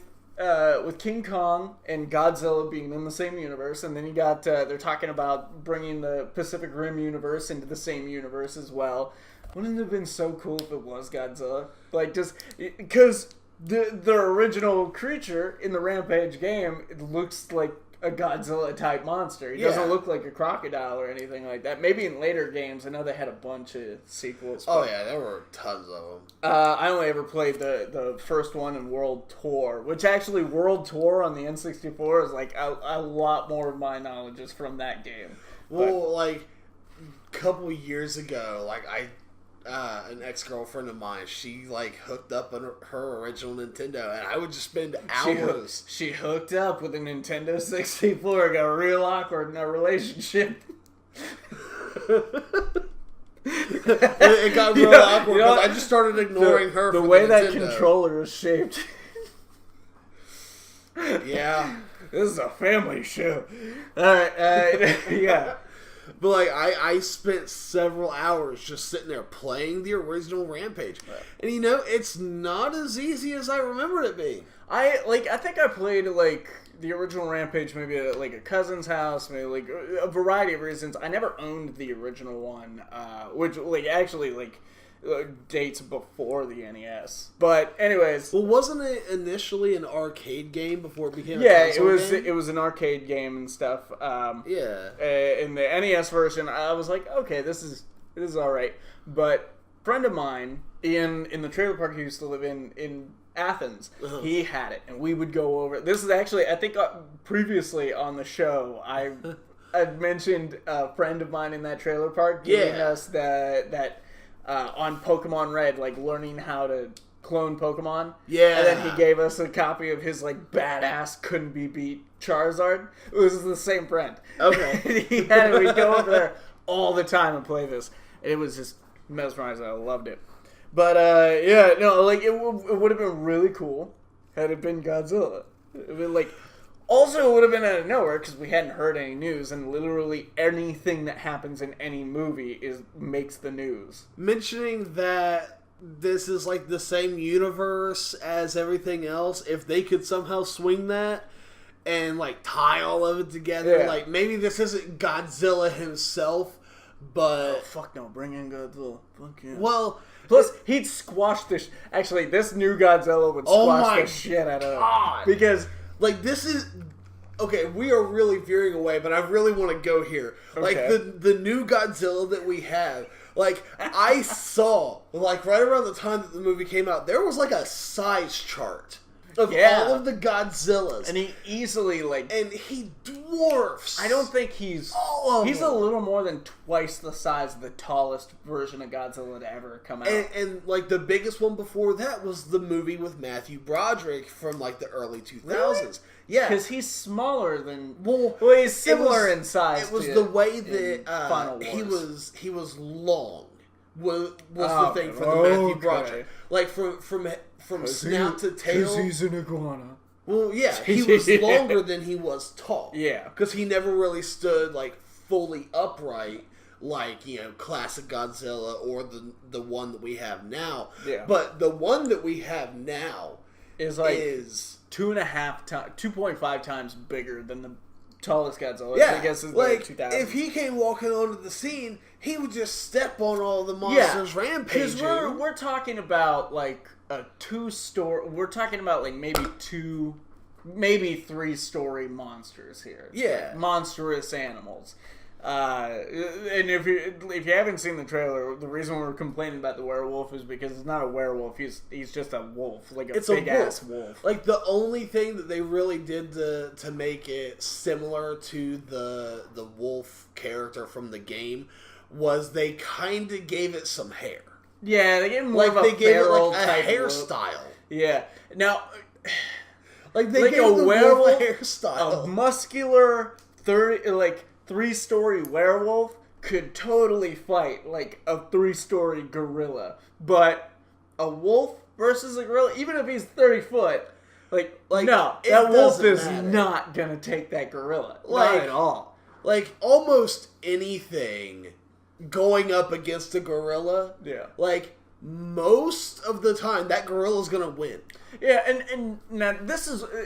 King Kong and Godzilla being in the same universe, and then you got, they're talking about bringing the Pacific Rim universe into the same universe as well. Wouldn't it have been so cool if it was Godzilla? Like, just, because the original creature in the Rampage game, it looks like a Godzilla-type monster. He doesn't look like a crocodile or anything like that. Maybe in later games. I know they had a bunch of sequels. Oh, yeah, there were tons of them. I only ever played the first one in World Tour, which actually World Tour on the N64 is like a lot more of my knowledge is from that game. Well, like, a couple years ago, like, an ex-girlfriend of mine, she, like, hooked up on her original Nintendo, and I would just spend hours. She hooked up with a Nintendo 64, got real awkward in our relationship. It got real awkward because I just started ignoring her for the way that Nintendo. controller is shaped. Yeah. This is a family show. Alright, yeah. But, like, I spent several hours just sitting there playing the original Rampage. Right. And, you know, it's not as easy as I remembered it being. I think I played, like, the original Rampage maybe at, like, a cousin's house, maybe, like, a variety of reasons. I never owned the original one, which, like, actually, like, dates before the NES. But anyways, well, wasn't it initially an arcade game before it became a console game? It was an arcade game and stuff. In the NES version, I was like, okay, this is all right. But a friend of mine in the trailer park he used to live in Athens, he had it, and we would go over. This is actually, I think, previously on the show, I'd mentioned a friend of mine in that trailer park giving us that. On Pokemon Red, like, learning how to clone Pokemon. Yeah. And then he gave us a copy of his, like, badass, couldn't be beat Charizard. It was the same friend. Okay. He had it. We'd go over there all the time and play this. It was just mesmerizing. I loved it. But, like, it would have been really cool had it been Godzilla. Like, also, it would have been out of nowhere because we hadn't heard any news, and literally anything that happens in any movie makes the news. Mentioning that this is like the same universe as everything else, if they could somehow swing that and like tie all of it together, like maybe this isn't Godzilla himself, but fuck no, bring in Godzilla. Fuck yeah. Well, plus he'd squash this. Actually, this new Godzilla would squash the shit out of it because. Like, this is... Okay, we are really veering away, but I really want to go here. Like, the new Godzilla that we have, like, I saw, like, right around the time that the movie came out, there was, like, a size chart of all of the Godzillas. And he easily, like... And he dwarfs... I don't think he's... all of He's them. a little more than twice the size of the tallest version of Godzilla to ever come out. And like, the biggest one before that was the movie with Matthew Broderick from, like, the early 2000s. Really? Yeah. Because he's smaller than... Well, he's similar in size. It was the way that he was long. Was the thing for the Matthew Broderick. Like, from snout to tail. Because he's an iguana. Well, yeah, he was longer than he was tall. Yeah. Because he never really stood, like, fully upright, like, you know, classic Godzilla or the one that we have now. Yeah. But the one that we have now is 2.5 times bigger than the tallest Godzilla. Yeah, I guess is like 2000. if he came walking onto the scene, he would just step on all the monsters rampaging. Because we're talking about like a 2-story. We're talking about like maybe 3-story monsters here. Yeah, like monstrous animals. And if you haven't seen the trailer, the reason we're complaining about the werewolf is because it's not a werewolf. He's just a wolf, like a big ass wolf. Like the only thing that they really did to make it similar to the wolf character from the game was they kind of gave it some hair. Yeah, they gave him more like of they gave it like type a hairstyle. Look. Yeah, now like they gave a werewolf hairstyle, a muscular 3-story werewolf could totally fight like a 3-story gorilla, but a wolf versus a gorilla, even if he's 30 foot, like no, that wolf is not gonna take that gorilla, not at all. Like almost anything going up against a gorilla, like most of the time that gorilla's gonna win. Yeah, and now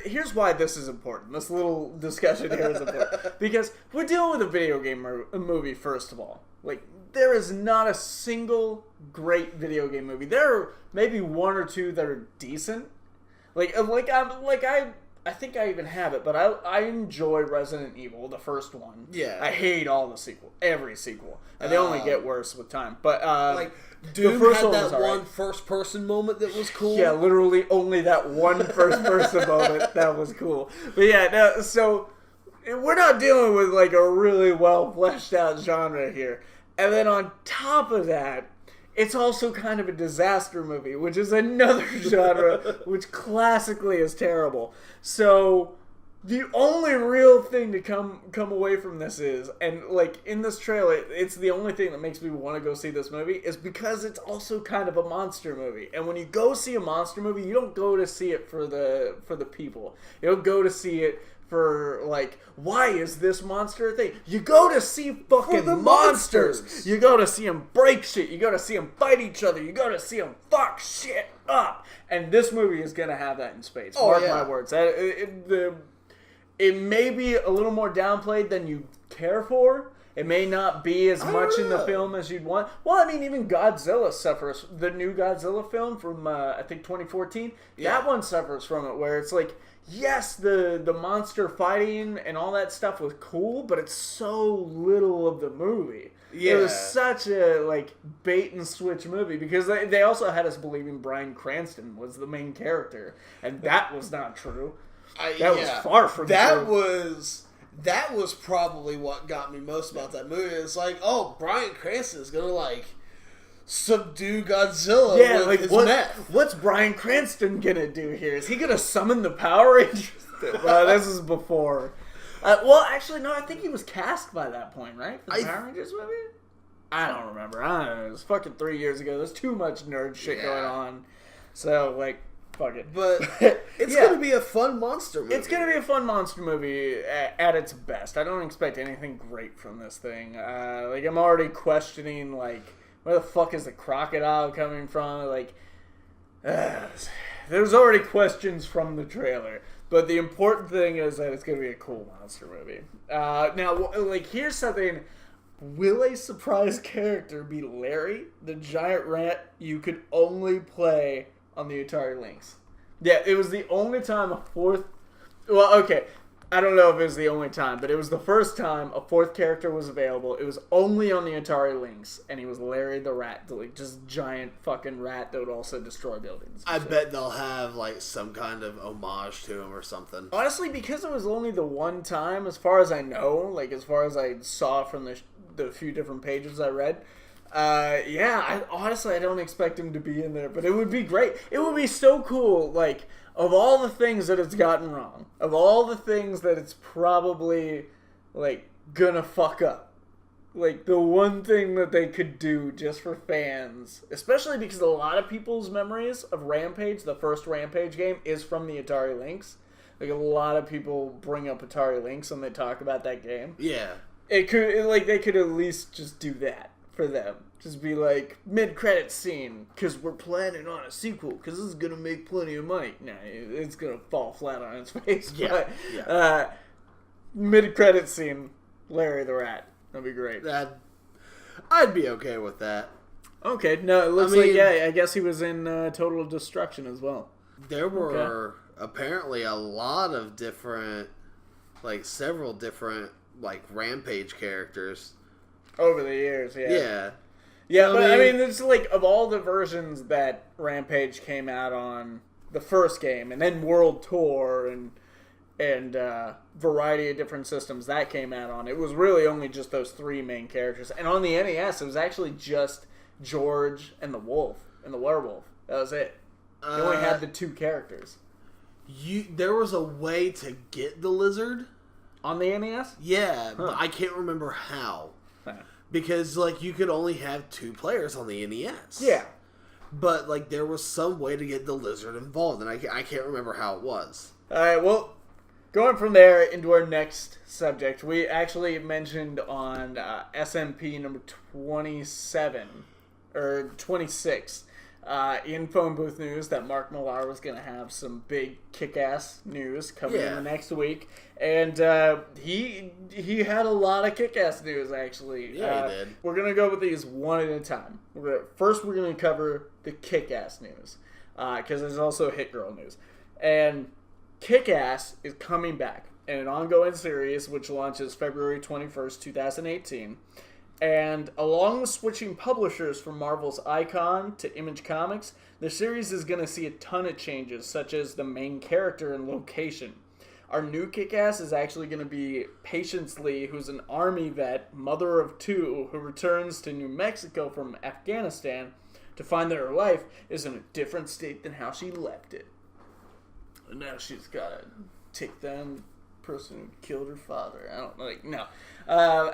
here's why this is important. This little discussion here is important. Because we're dealing with a video game movie, first of all. Like, there is not a single great video game movie. There are maybe 1 or 2 that are decent. I think I even have it, but I enjoy Resident Evil, the first one. Yeah. I hate every sequel. And they only get worse with time. But, Doom the first had that one one first-person moment that was cool. Yeah, literally only that one first-person moment that was cool. But yeah, no, so we're not dealing with like a really well-fleshed-out genre here. And then on top of that, it's also kind of a disaster movie, which is another genre which classically is terrible. So the only real thing to come away from this is, and like in this trailer, it's the only thing that makes me want to go see this movie, is because it's also kind of a monster movie. And when you go see a monster movie, you don't go to see it for the people. You don't go to see it for like, why is this monster a thing? You go to see fucking monsters. You go to see them break shit. You go to see them fight each other. You go to see them fuck shit up. And this movie is gonna have that in spades. Mark my words. It may be a little more downplayed than you care for. It may not be as much in the film as you'd want. Well, I mean, even Godzilla suffers. The new Godzilla film from, I think, 2014, that one suffers from it, where it's like, yes, the monster fighting and all that stuff was cool, but it's so little of the movie. Yeah. It was such a, like, bait-and-switch movie, because they also had us believing Bryan Cranston was the main character, and that was not true. That was far from true. That was probably what got me most about that movie. It's like, oh, Bryan Cranston is gonna like subdue Godzilla with his meth. What's Bryan Cranston gonna do here? Is he gonna summon the Power Rangers? Well, this is before. Well, actually, no. I think he was cast by that point, right? For the Power Rangers movie? I don't remember. I don't know. It was fucking 3 years ago. There's too much nerd shit going on. So, like, fuck it. But it's gonna be a fun monster movie. It's going to be a fun monster movie at its best. I don't expect anything great from this thing. Like, I'm already questioning, like, where the fuck is the crocodile coming from? Like, there's already questions from the trailer. But the important thing is that it's going to be a cool monster movie. Now, like, here's something. Will a surprise character be Larry, the giant rat you could only play on the Atari Lynx? Yeah, it was the only time a fourth... Well, okay, I don't know if it was the only time, but it was the first time a fourth character was available. It was only on the Atari Lynx, and he was Larry the rat, the like, just giant fucking rat that would also destroy buildings. I bet they'll have like some kind of homage to him or something. Honestly, because it was only the one time, as far as I know, like as far as I saw from the few different pages I read, honestly, I don't expect him to be in there, but it would be great. It would be so cool, like, of all the things that it's gotten wrong, of all the things that it's probably, like, gonna fuck up, like, the one thing that they could do just for fans, especially because a lot of people's memories of Rampage, the first Rampage game, is from the Atari Lynx. Like, a lot of people bring up Atari Lynx when they talk about that game. Yeah. They could at least just do that for them. Just be like, mid-credits scene, because we're planning on a sequel, because this is going to make plenty of money. Nah, it's going to fall flat on its face. Yeah. But, mid-credits scene, Larry the Rat. That'd be great. I'd be okay with that. Okay, no, it looks like, I guess he was in Total Destruction as well. There were apparently a lot of different, like, several different, like, Rampage characters. Over the years, yeah. Yeah. Yeah, but I mean, it's like, of all the versions that Rampage came out on the first game, and then World Tour, and variety of different systems that came out on, it was really only just those three main characters. And on the NES, it was actually just George and the wolf, and the werewolf. That was it. You only had the two characters. There was a way to get the lizard on the NES? Yeah, but I can't remember how. Because, like, you could only have two players on the NES. Yeah. But, like, there was some way to get the lizard involved, and I can't remember how it was. Alright, well, going from there into our next subject, we actually mentioned on SMP number 27, or 26, in Phone Booth News that Mark Millar was going to have some big kick-ass news coming in the next week. And he had a lot of kick-ass news, actually. Yeah, he did. We're going to go with these one at a time. First, we're going to cover the kick-ass news, because there's also Hit Girl news. And Kick-Ass is coming back in an ongoing series, which launches February 21st, 2018. And along with switching publishers from Marvel's Icon to Image Comics, the series is going to see a ton of changes, such as the main character and location. Our new Kick-Ass is actually going to be Patience Lee, who's an Army vet, mother of two, who returns to New Mexico from Afghanistan to find that her life is in a different state than how she left it. And now she's got to take down person who killed her father. I don't like no.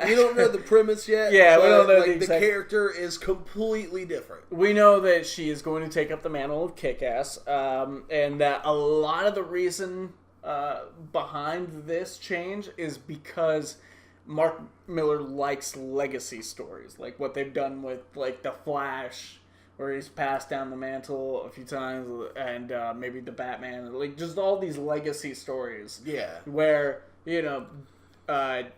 We don't know the premise yet. Yeah, we don't know the character is completely different. We know that she is going to take up the mantle of Kick-Ass, and that a lot of the reason behind this change is because Mark Millar likes legacy stories, like what they've done with like the Flash, where he's passed down the mantle a few times, and maybe the Batman, like just all these legacy stories. Yeah. Where, you know,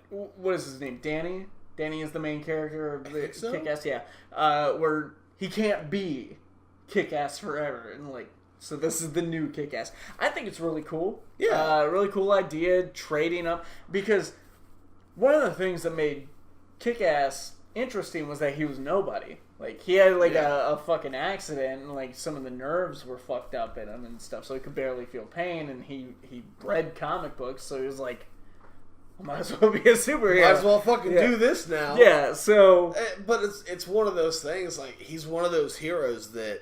what is his name? Danny? Danny is the main character of the Kick-Ass, yeah. Where he can't be Kick-Ass forever, and like, so this is the new Kick-Ass. I think it's really cool. Yeah. Really cool idea, trading up, because one of the things that made Kick-Ass interesting was that he was nobody. Like, he had, like, a fucking accident, and, like, some of the nerves were fucked up in him and stuff, so he could barely feel pain, and he read comic books, so he was like, I might as well be a superhero. Might as well fucking do this now. Yeah, so... But it's one of those things, like, he's one of those heroes that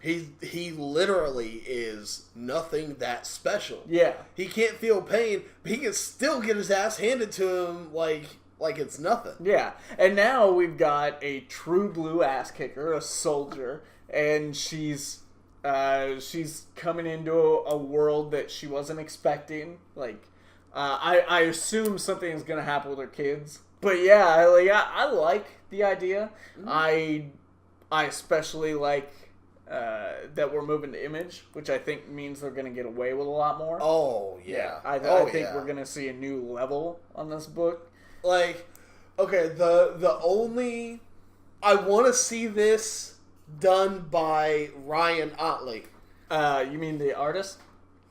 he literally is nothing that special. Yeah. He can't feel pain, but he can still get his ass handed to him, like it's nothing. Yeah, and now we've got a true blue ass kicker, a soldier, and she's She's coming into a world that she wasn't expecting. Like, I assume something is going to happen with her kids. But yeah, I like the idea. Mm-hmm. I especially like that we're moving to Image, which I think means they're going to get away with a lot more. Oh, yeah. I think we're going to see a new level on this book. Like, okay, the only... I want to see this done by Ryan Odle. You mean the artist?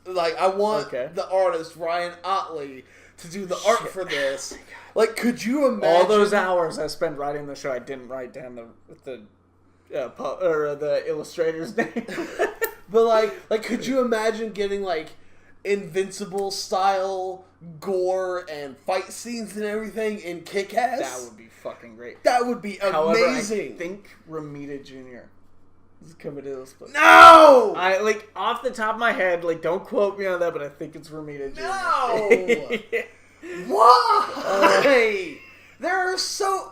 Like, I want the artist, Ryan Odle, to do the art for this. Like, could you imagine... All those hours I spent writing the show, I didn't write down the illustrator's name. But, like, could you imagine getting, like, Invincible-style gore and fight scenes and everything in Kick-Ass? That would be fucking great. That would be amazing. However, I think Romita Jr. is coming to this book. No! Off the top of my head, don't quote me on that, but I think it's Romita Jr. No! Why? There are so...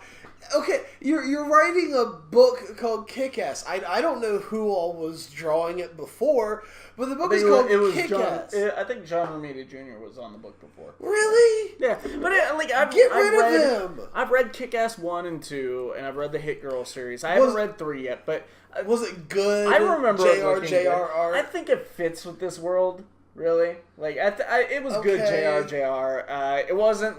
Okay, you're writing a book called Kick-Ass. I don't know who all was drawing it before, but the book is called Kick-Ass. I think John Romita Jr. was on the book before. Really? Yeah, but Get rid of him. I've read Kick-Ass 1 and 2, and I've read the Hit Girl series. I haven't read 3 yet, but... Was it good? I remember JR. I think it fits with this world, really. It was good JR. It wasn't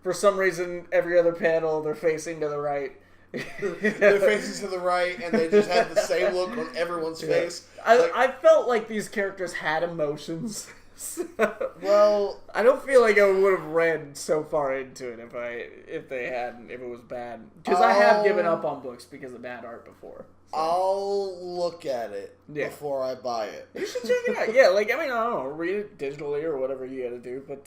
for some reason, every other panel, they're facing to the right. They're facing to the right, and they just have the same look on everyone's face. I felt like these characters had emotions. Well, I don't feel like I would have read so far into it if it was bad. Because I have given up on books because of bad art before. So. I'll look at it before I buy it. You should check it out. Yeah, I don't know, read it digitally or whatever you gotta do. But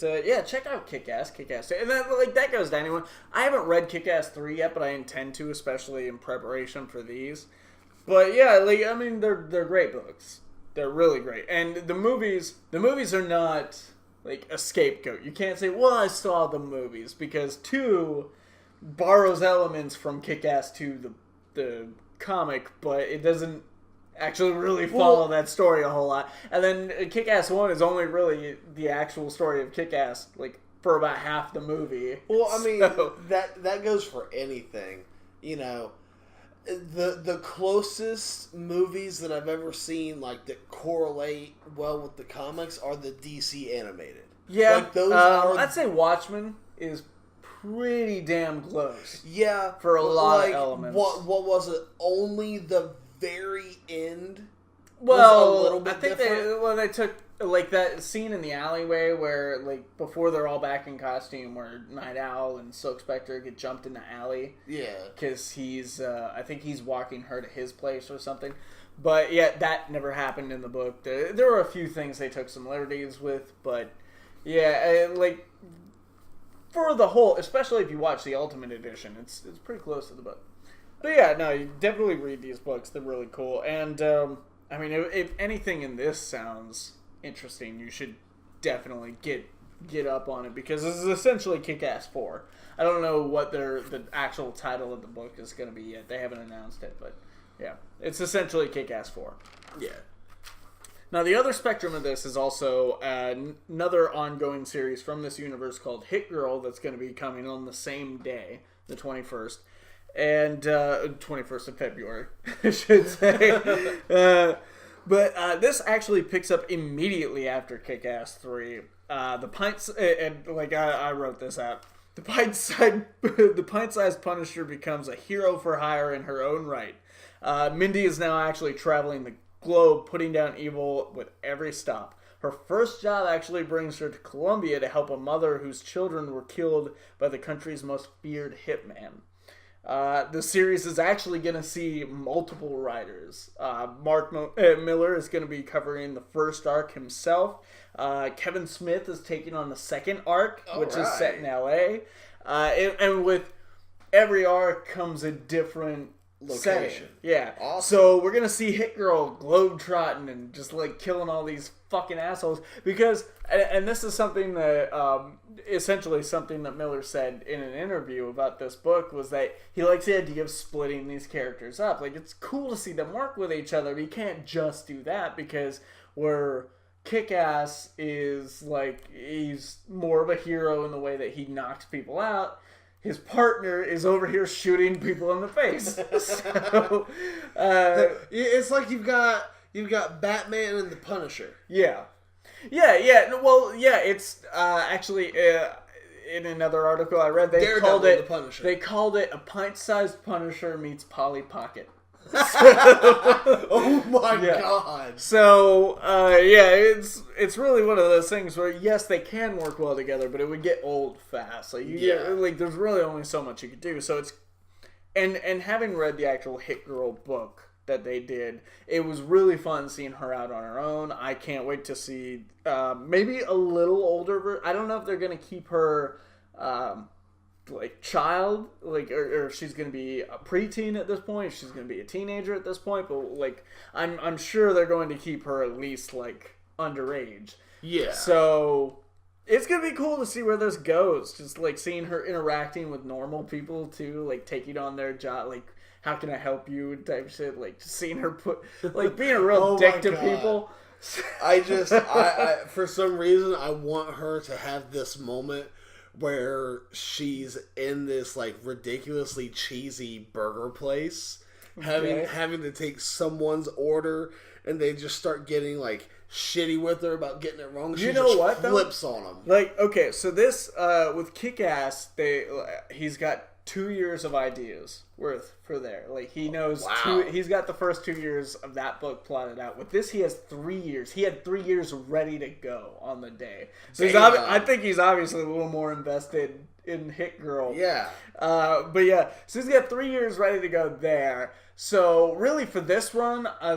check out Kick-Ass. And that goes to anyone. I haven't read Kick-Ass 3 yet, but I intend to, especially in preparation for these. But yeah, they're great books. They're really great. And the movies are not a scapegoat. You can't say, well, I saw the movies, because 2 borrows elements from Kick-Ass 2, the comic, but it doesn't actually really follow that story a whole lot. And then Kick-Ass 1 is only really the actual story of Kick-Ass, for about half the movie. Well, that goes for anything. The closest movies that I've ever seen that correlate well with the comics are the DC animated. Yeah, I'd say Watchmen is pretty damn close. Yeah, for a lot of elements. What was it? Only the very end. Well, was a little bit I think different. they took that scene in the alleyway where before they're all back in costume, where Night Owl and Silk Spectre get jumped in the alley. Yeah, because he's I think he's walking her to his place or something. But yeah, that never happened in the book. There were a few things they took similarities with, but yeah, for the whole, especially if you watch the Ultimate Edition, it's pretty close to the book. But yeah, no, you definitely read these books. They're really cool. And, if anything in this sounds interesting, you should definitely get up on it, because this is essentially Kick-Ass 4. I don't know what the actual title of the book is going to be yet. They haven't announced it, but yeah. It's essentially Kick-Ass 4. Yeah. Now, the other spectrum of this is also another ongoing series from this universe called Hit Girl that's going to be coming on the same day, the 21st. And 21st of February, I should say. But this actually picks up immediately after Kick-Ass 3. The pints, and I wrote this out. The pint-sized Punisher becomes a hero for hire in her own right. Mindy is now actually traveling the globe, putting down evil with every stop. Her first job actually brings her to Colombia to help a mother whose children were killed by the country's most feared hitman. The series is actually going to see multiple writers. Mark Millar is going to be covering the first arc himself. Kevin Smith is taking on the second arc, which is set in LA. And with every arc comes a different location. setting. Yeah. Awesome. So we're gonna see Hit Girl globetrotting and just like killing all these fucking assholes because, and this is something that essentially something that Millar said in an interview about this book was that he likes the idea of splitting these characters up. Like it's cool to see them work with each other, but you can't just do that because where Kick-Ass is like he's more of a hero in the way that he knocks people out. His partner is over here shooting people in the face. So, it's like you've got Batman and the Punisher. Yeah. Well, yeah. It's actually in another article I read, they called it a pint-sized Punisher meets Polly Pocket. Oh my god! So it's really one of those things where yes, they can work well together, but it would get old fast. Like there's really only so much you could do. So it's and having read the actual Hit Girl book that they did, it was really fun seeing her out on her own. I can't wait to see maybe a little older. I don't know if they're gonna keep her. Like child, like or if she's gonna be a preteen at this point, if she's gonna be a teenager at this point, but like I'm sure they're going to keep her at least like underage. Yeah. So it's gonna be cool to see where this goes. Just like seeing her interacting with normal people too, like taking on their job, like how can I help you type shit. Like just seeing her put like being a real dick to people. I for some reason I want her to have this moment where she's in this like ridiculously cheesy burger place, having to take someone's order, and they just start getting like shitty with her about getting it wrong. You know what? Flips on them. Like okay, so this with Kick-Ass, he's got 2 years of ideas worth for there. Like he knows he's got the first 2 years of that book plotted out. With this, he has 3 years. He had 3 years ready to go on the day. So I think he's obviously a little more invested in Hit Girl. Yeah. But yeah, so he's got 3 years ready to go there. So really for this run, I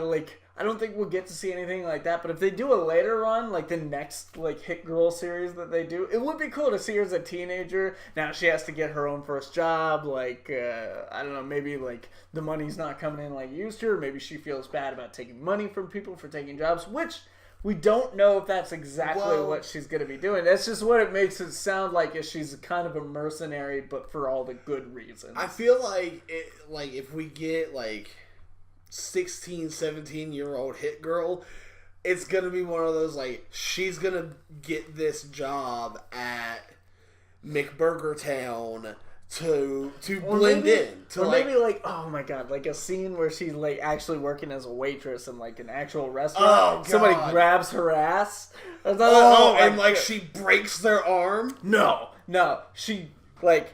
don't think we'll get to see anything like that, but if they do a later run, like the next like Hit Girl series that they do, it would be cool to see her as a teenager. Now she has to get her own first job, like, I don't know, maybe like the money's not coming in like it used to, or maybe she feels bad about taking money from people for taking jobs, which we don't know if that's exactly what she's going to be doing. That's just what it makes it sound like, is she's kind of a mercenary, but for all the good reasons. I feel like if we get like 16, 17-year-old Hit Girl, it's gonna be one of those like she's gonna get this job at McBurgertown to blend in, or maybe like oh my god, like a scene where she's like actually working as a waitress in like an actual restaurant. Oh, God. Somebody grabs her ass. And like she breaks their arm. No, she like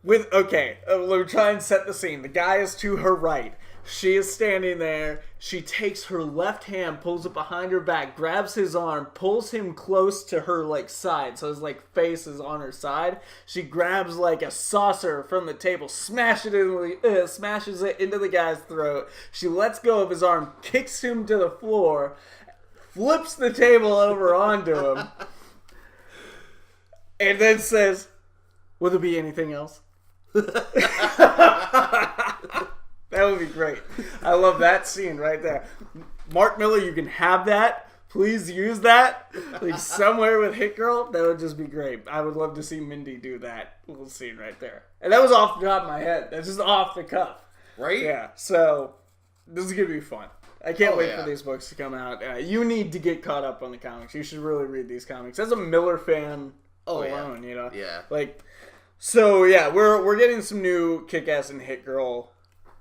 with we'll try and set the scene. The guy is to her right. She is standing there. She takes her left hand, pulls it behind her back, grabs his arm, pulls him close to her like side, so his like face is on her side. She grabs like a saucer from the table, smashes it into the guy's throat. She lets go of his arm, kicks him to the floor, flips the table over onto him, and then says, "Will there be anything else?" That would be great. I love that scene right there. Mark Millar, you can have that. Please use that. Like somewhere with Hit Girl, that would just be great. I would love to see Mindy do that little scene right there. And that was off the top of my head. That's just off the cuff. Right? Yeah. So this is going to be fun. I can't wait for these books to come out. You need to get caught up on the comics. You should really read these comics. As a Millar fan alone, you know? Yeah. Like, so yeah, we're getting some new Kick-Ass and Hit Girl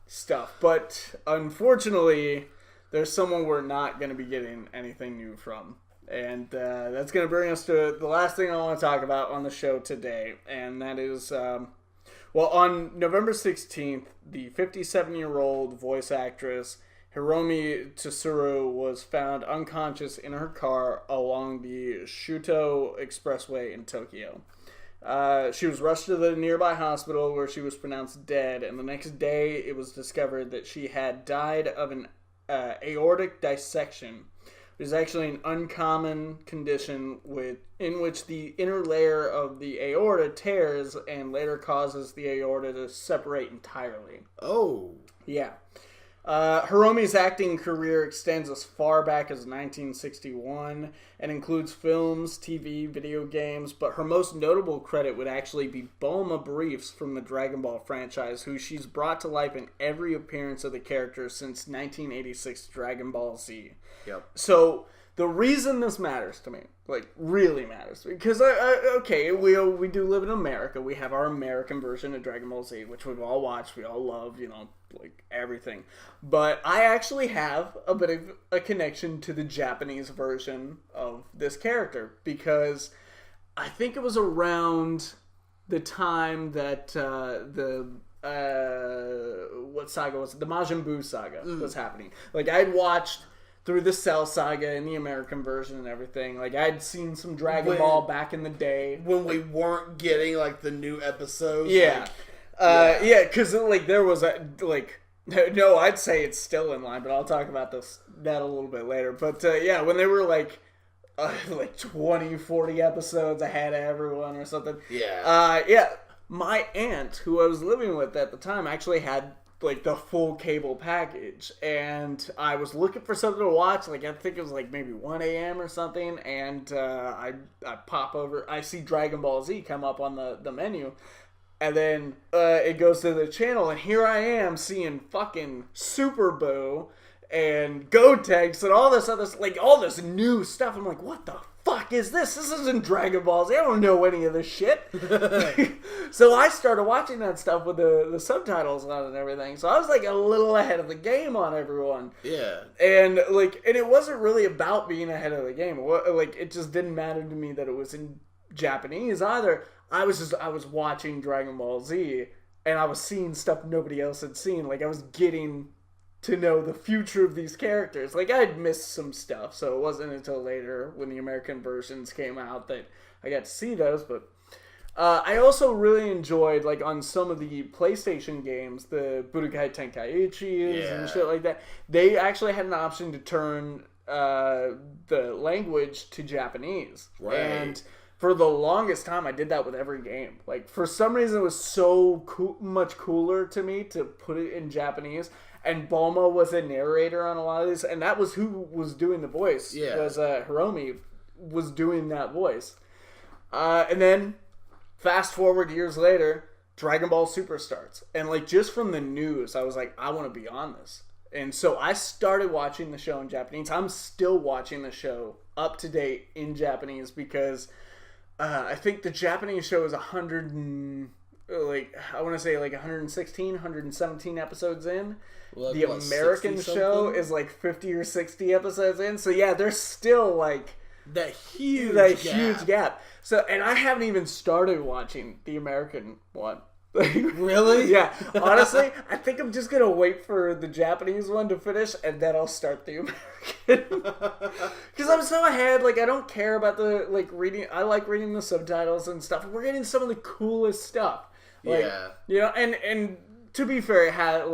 stuff, but unfortunately there's someone we're not going to be getting anything new from, and that's going to bring us to the last thing I want to talk about on the show today, and that is on November 16th, the 57-year-old voice actress Hiromi Tsuru was found unconscious in her car along the Shuto Expressway in Tokyo. She was rushed to the nearby hospital where she was pronounced dead, and the next day it was discovered that she had died of an aortic dissection, There's actually an uncommon condition in which the inner layer of the aorta tears and later causes the aorta to separate entirely. Oh. Yeah. Hiromi's acting career extends as far back as 1961 and includes films, TV, video games, but her most notable credit would actually be Bulma Briefs from the Dragon Ball franchise, who she's brought to life in every appearance of the character since 1986 Dragon Ball Z. Yep. So the reason this matters to me, like really matters, because we do live in America. We have our American version of Dragon Ball Z, which we've all watched, we all love, like everything. But I actually have a bit of a connection to the Japanese version of this character, because I think it was around the time that what saga was it? The Majin Buu saga was happening. Like, I'd watched through the Cell saga and the American version and everything. Like, I'd seen some Dragon Ball back in the day. When we weren't getting, like, the new episodes. Yeah. Because, like, there was no, I'd say it's still in line, but I'll talk about that a little bit later. But, when they were, like 20, 40 episodes ahead of everyone or something. Yeah. My aunt, who I was living with at the time, actually had like the full cable package, and I was looking for something to watch. Like, I think it was like maybe 1 a.m. or something, and I pop over, I see Dragon Ball Z come up on the menu, and then it goes to the channel, and here I am seeing fucking Super Boo and Gotenks and all this other, like, all this new stuff. I'm like, what the fuck is this? This isn't Dragon Ball Z. I don't know any of this shit. So I started watching that stuff with the subtitles on and everything. So I was like a little ahead of the game on everyone. Yeah. And it wasn't really about being ahead of the game. Like, it just didn't matter to me that it was in Japanese either. I was watching Dragon Ball Z, and I was seeing stuff nobody else had seen. Like, I was getting to know the future of these characters. Like, I'd missed some stuff, so it wasn't until later when the American versions came out that I got to see those. But I also really enjoyed, like, on some of the PlayStation games, the Budokai Tenkaichis and shit like that, they actually had an option to turn the language to Japanese. Right. And for the longest time, I did that with every game. Like, for some reason, it was so much cooler to me to put it in Japanese. And Bulma was a narrator on a lot of these, and that was who was doing the voice. Yeah. Was Hiromi was doing that voice. And then, fast forward years later, Dragon Ball Super starts. And, like, just from the news, I was like, I want to be on this. And so I started watching the show in Japanese. I'm still watching the show up to date in Japanese because I think the Japanese show is 116, 117 episodes in. Well, the American show is like 50 or 60 episodes in. So yeah, there's still like that huge gap. So, and I haven't even started watching the American one. Really? Yeah. Honestly, I think I'm just gonna wait for the Japanese one to finish, and then I'll start the American. Because I'm so ahead. Like, I don't care about the reading. I like reading the subtitles and stuff. We're getting some of the coolest stuff. Like, and to be fair, it had,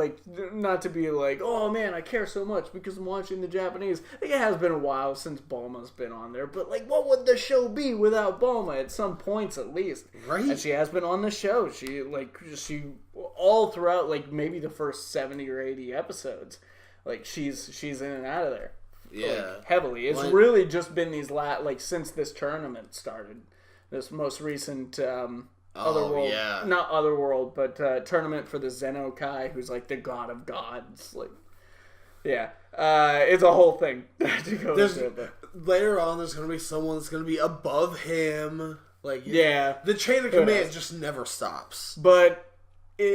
not to be like, oh man, I care so much because I'm watching the Japanese. Like, it has been a while since Bulma's been on there, but like, what would the show be without Bulma at some points at least? Right. And she has been on the show. She all throughout, like, maybe the first 70 or 80 episodes, like, she's in and out of there. Yeah. Like, heavily. It's really just been these since this tournament started, this most recent Otherworld, not Otherworld, but tournament for the Zenokai, who's like the god of gods. Like, yeah, it's a whole thing to go into. But later on, there's going to be someone that's going to be above him. Like, yeah, the chain of command just never stops. But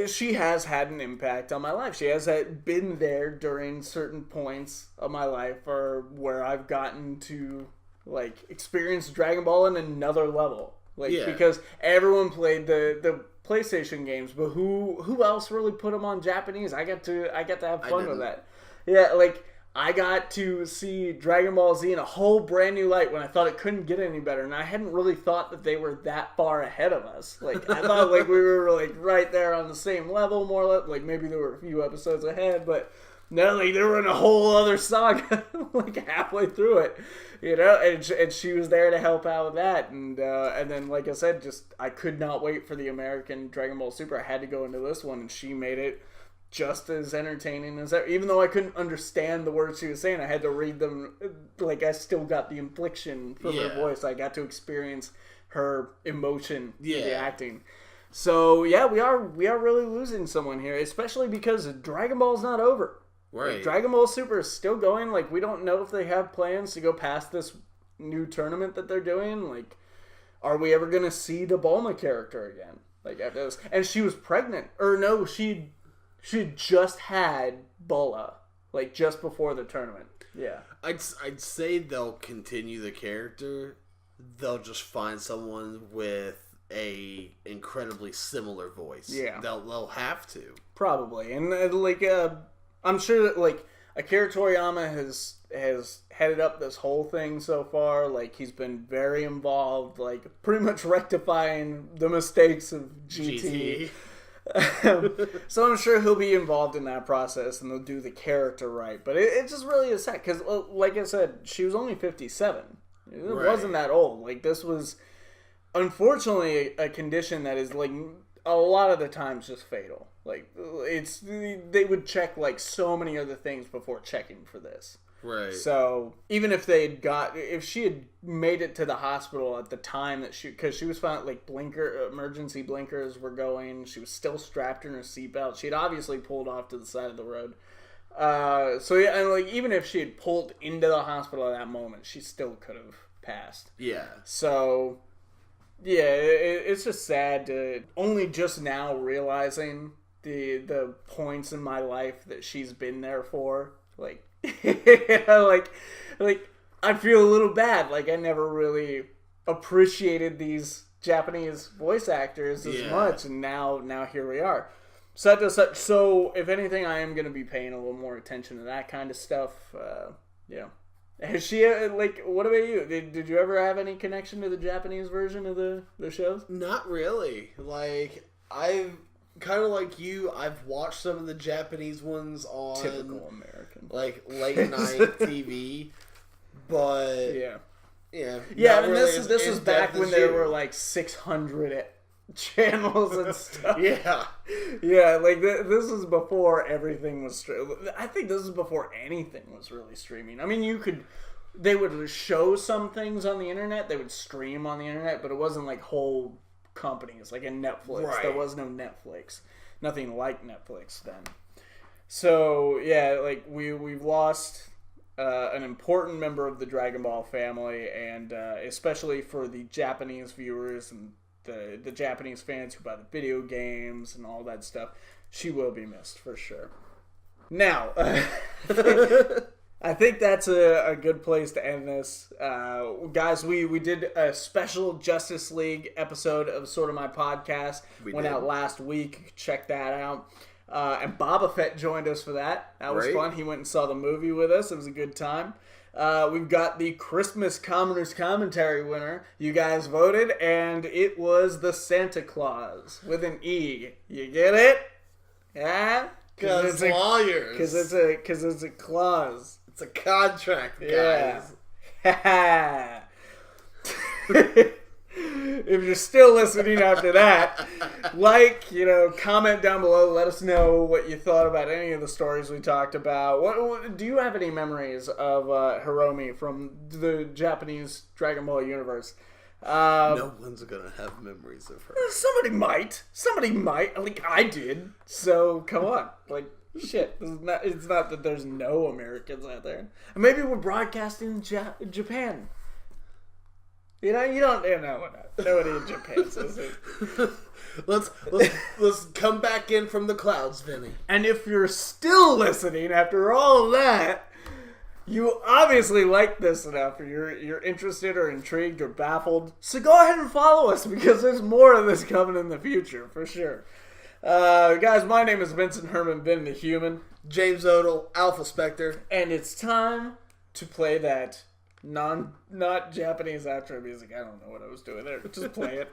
she has had an impact on my life. She has been there during certain points of my life, or where I've gotten to like experience Dragon Ball on another level. Because everyone played the PlayStation games, but who else really put them on Japanese? I got to have fun with that. Yeah, like, I got to see Dragon Ball Z in a whole brand new light when I thought it couldn't get any better, and I hadn't really thought that they were that far ahead of us. Like, I thought like we were like right there on the same level, more or less. Like, maybe there were a few episodes ahead, but No, like they were in a whole other saga, like halfway through it, and she was there to help out with that, and then like I said, I could not wait for the American Dragon Ball Super. I had to go into this one, and she made it just as entertaining as ever. Even though I couldn't understand the words she was saying, I had to read them. Like I still got the inflection from her voice. I got to experience her emotion in the acting. So yeah, we are really losing someone here, especially because Dragon Ball's not over. Right. Like, Dragon Ball Super is still going. Like, we don't know if they have plans to go past this new tournament that they're doing. Like, are we ever going to see the Bulma character again? Like, after this? And she was pregnant. Or no, she just had Bulma. Like, just before the tournament. Yeah. I'd say they'll continue the character. They'll just find someone with a incredibly similar voice. Yeah. They'll have to. Probably. And, I'm sure that, like, Akira Toriyama has headed up this whole thing so far. Like, he's been very involved, like, pretty much rectifying the mistakes of GT. So I'm sure he'll be involved in that process, and they'll do the character right. But it just really is sad, because, like I said, she was only 57. It wasn't that old. Like, this was, unfortunately, a condition that is, like, a lot of the times just fatal. Like, they would check, like, so many other things before checking for this. Right. So, even if if she had made it to the hospital at the time that because she was found, like, emergency blinkers were going, she was still strapped in her seatbelt. She had obviously pulled off to the side of the road. So, yeah, and, like, even if she had pulled into the hospital at that moment, she still could have passed. Yeah. So, yeah, it's just sad to only just now realizing the points in my life that she's been there for. Like, like I feel a little bad. Like, I never really appreciated these Japanese voice actors as much, and now here we are. So if anything, I am going to be paying a little more attention to that kind of stuff. Yeah. Has she, like, what about you? Did you ever have any connection to the Japanese version of the shows? Not really. Like, I've kind of like you, I've watched some of the Japanese ones on typical American, like, late night TV, but yeah. And really this was back when there were like 600 channels and stuff. Yeah. Like this is before everything was. I think this is before anything was really streaming. I mean, they would show some things on the internet. They would stream on the internet, but it wasn't like whole companies like in Netflix. Right. There was no Netflix. Nothing like Netflix then. So yeah, like we've lost an important member of the Dragon Ball family, and especially for the Japanese viewers and the Japanese fans who buy the video games and all that stuff, she will be missed for sure. Now, I think that's a good place to end this. Guys, we did a special Justice League episode of Sort of My Podcast. Went out last week. Check that out. And Boba Fett joined us for that. That was fun. He went and saw the movie with us. It was a good time. We've got the Christmas Commoners Commentary winner. You guys voted, and it was the Santa Claus with an E. You get it? Yeah? Because lawyers. Because it's a clause. It's a contract, guys. Yeah. If you're still listening after that, comment down below. Let us know what you thought about any of the stories we talked about. What do you have any memories of Hiromi from the Japanese Dragon Ball universe? No one's gonna have memories of her. Somebody might. Like, I did. So come on. Like, shit. It's not that there's no Americans out there. Maybe we're broadcasting in Japan. You don't know what nobody in Japan says it. Let's come back in from the clouds, Vinny. And if you're still listening after all that, you obviously like this enough, or you're interested or intrigued or baffled. So go ahead and follow us, because there's more of this coming in the future for sure. Guys, my name is Vincent Herman Vin the Human. James Odle, Alphaspecter. And it's time to play that not Japanese outro music. I don't know what I was doing there, but just play it.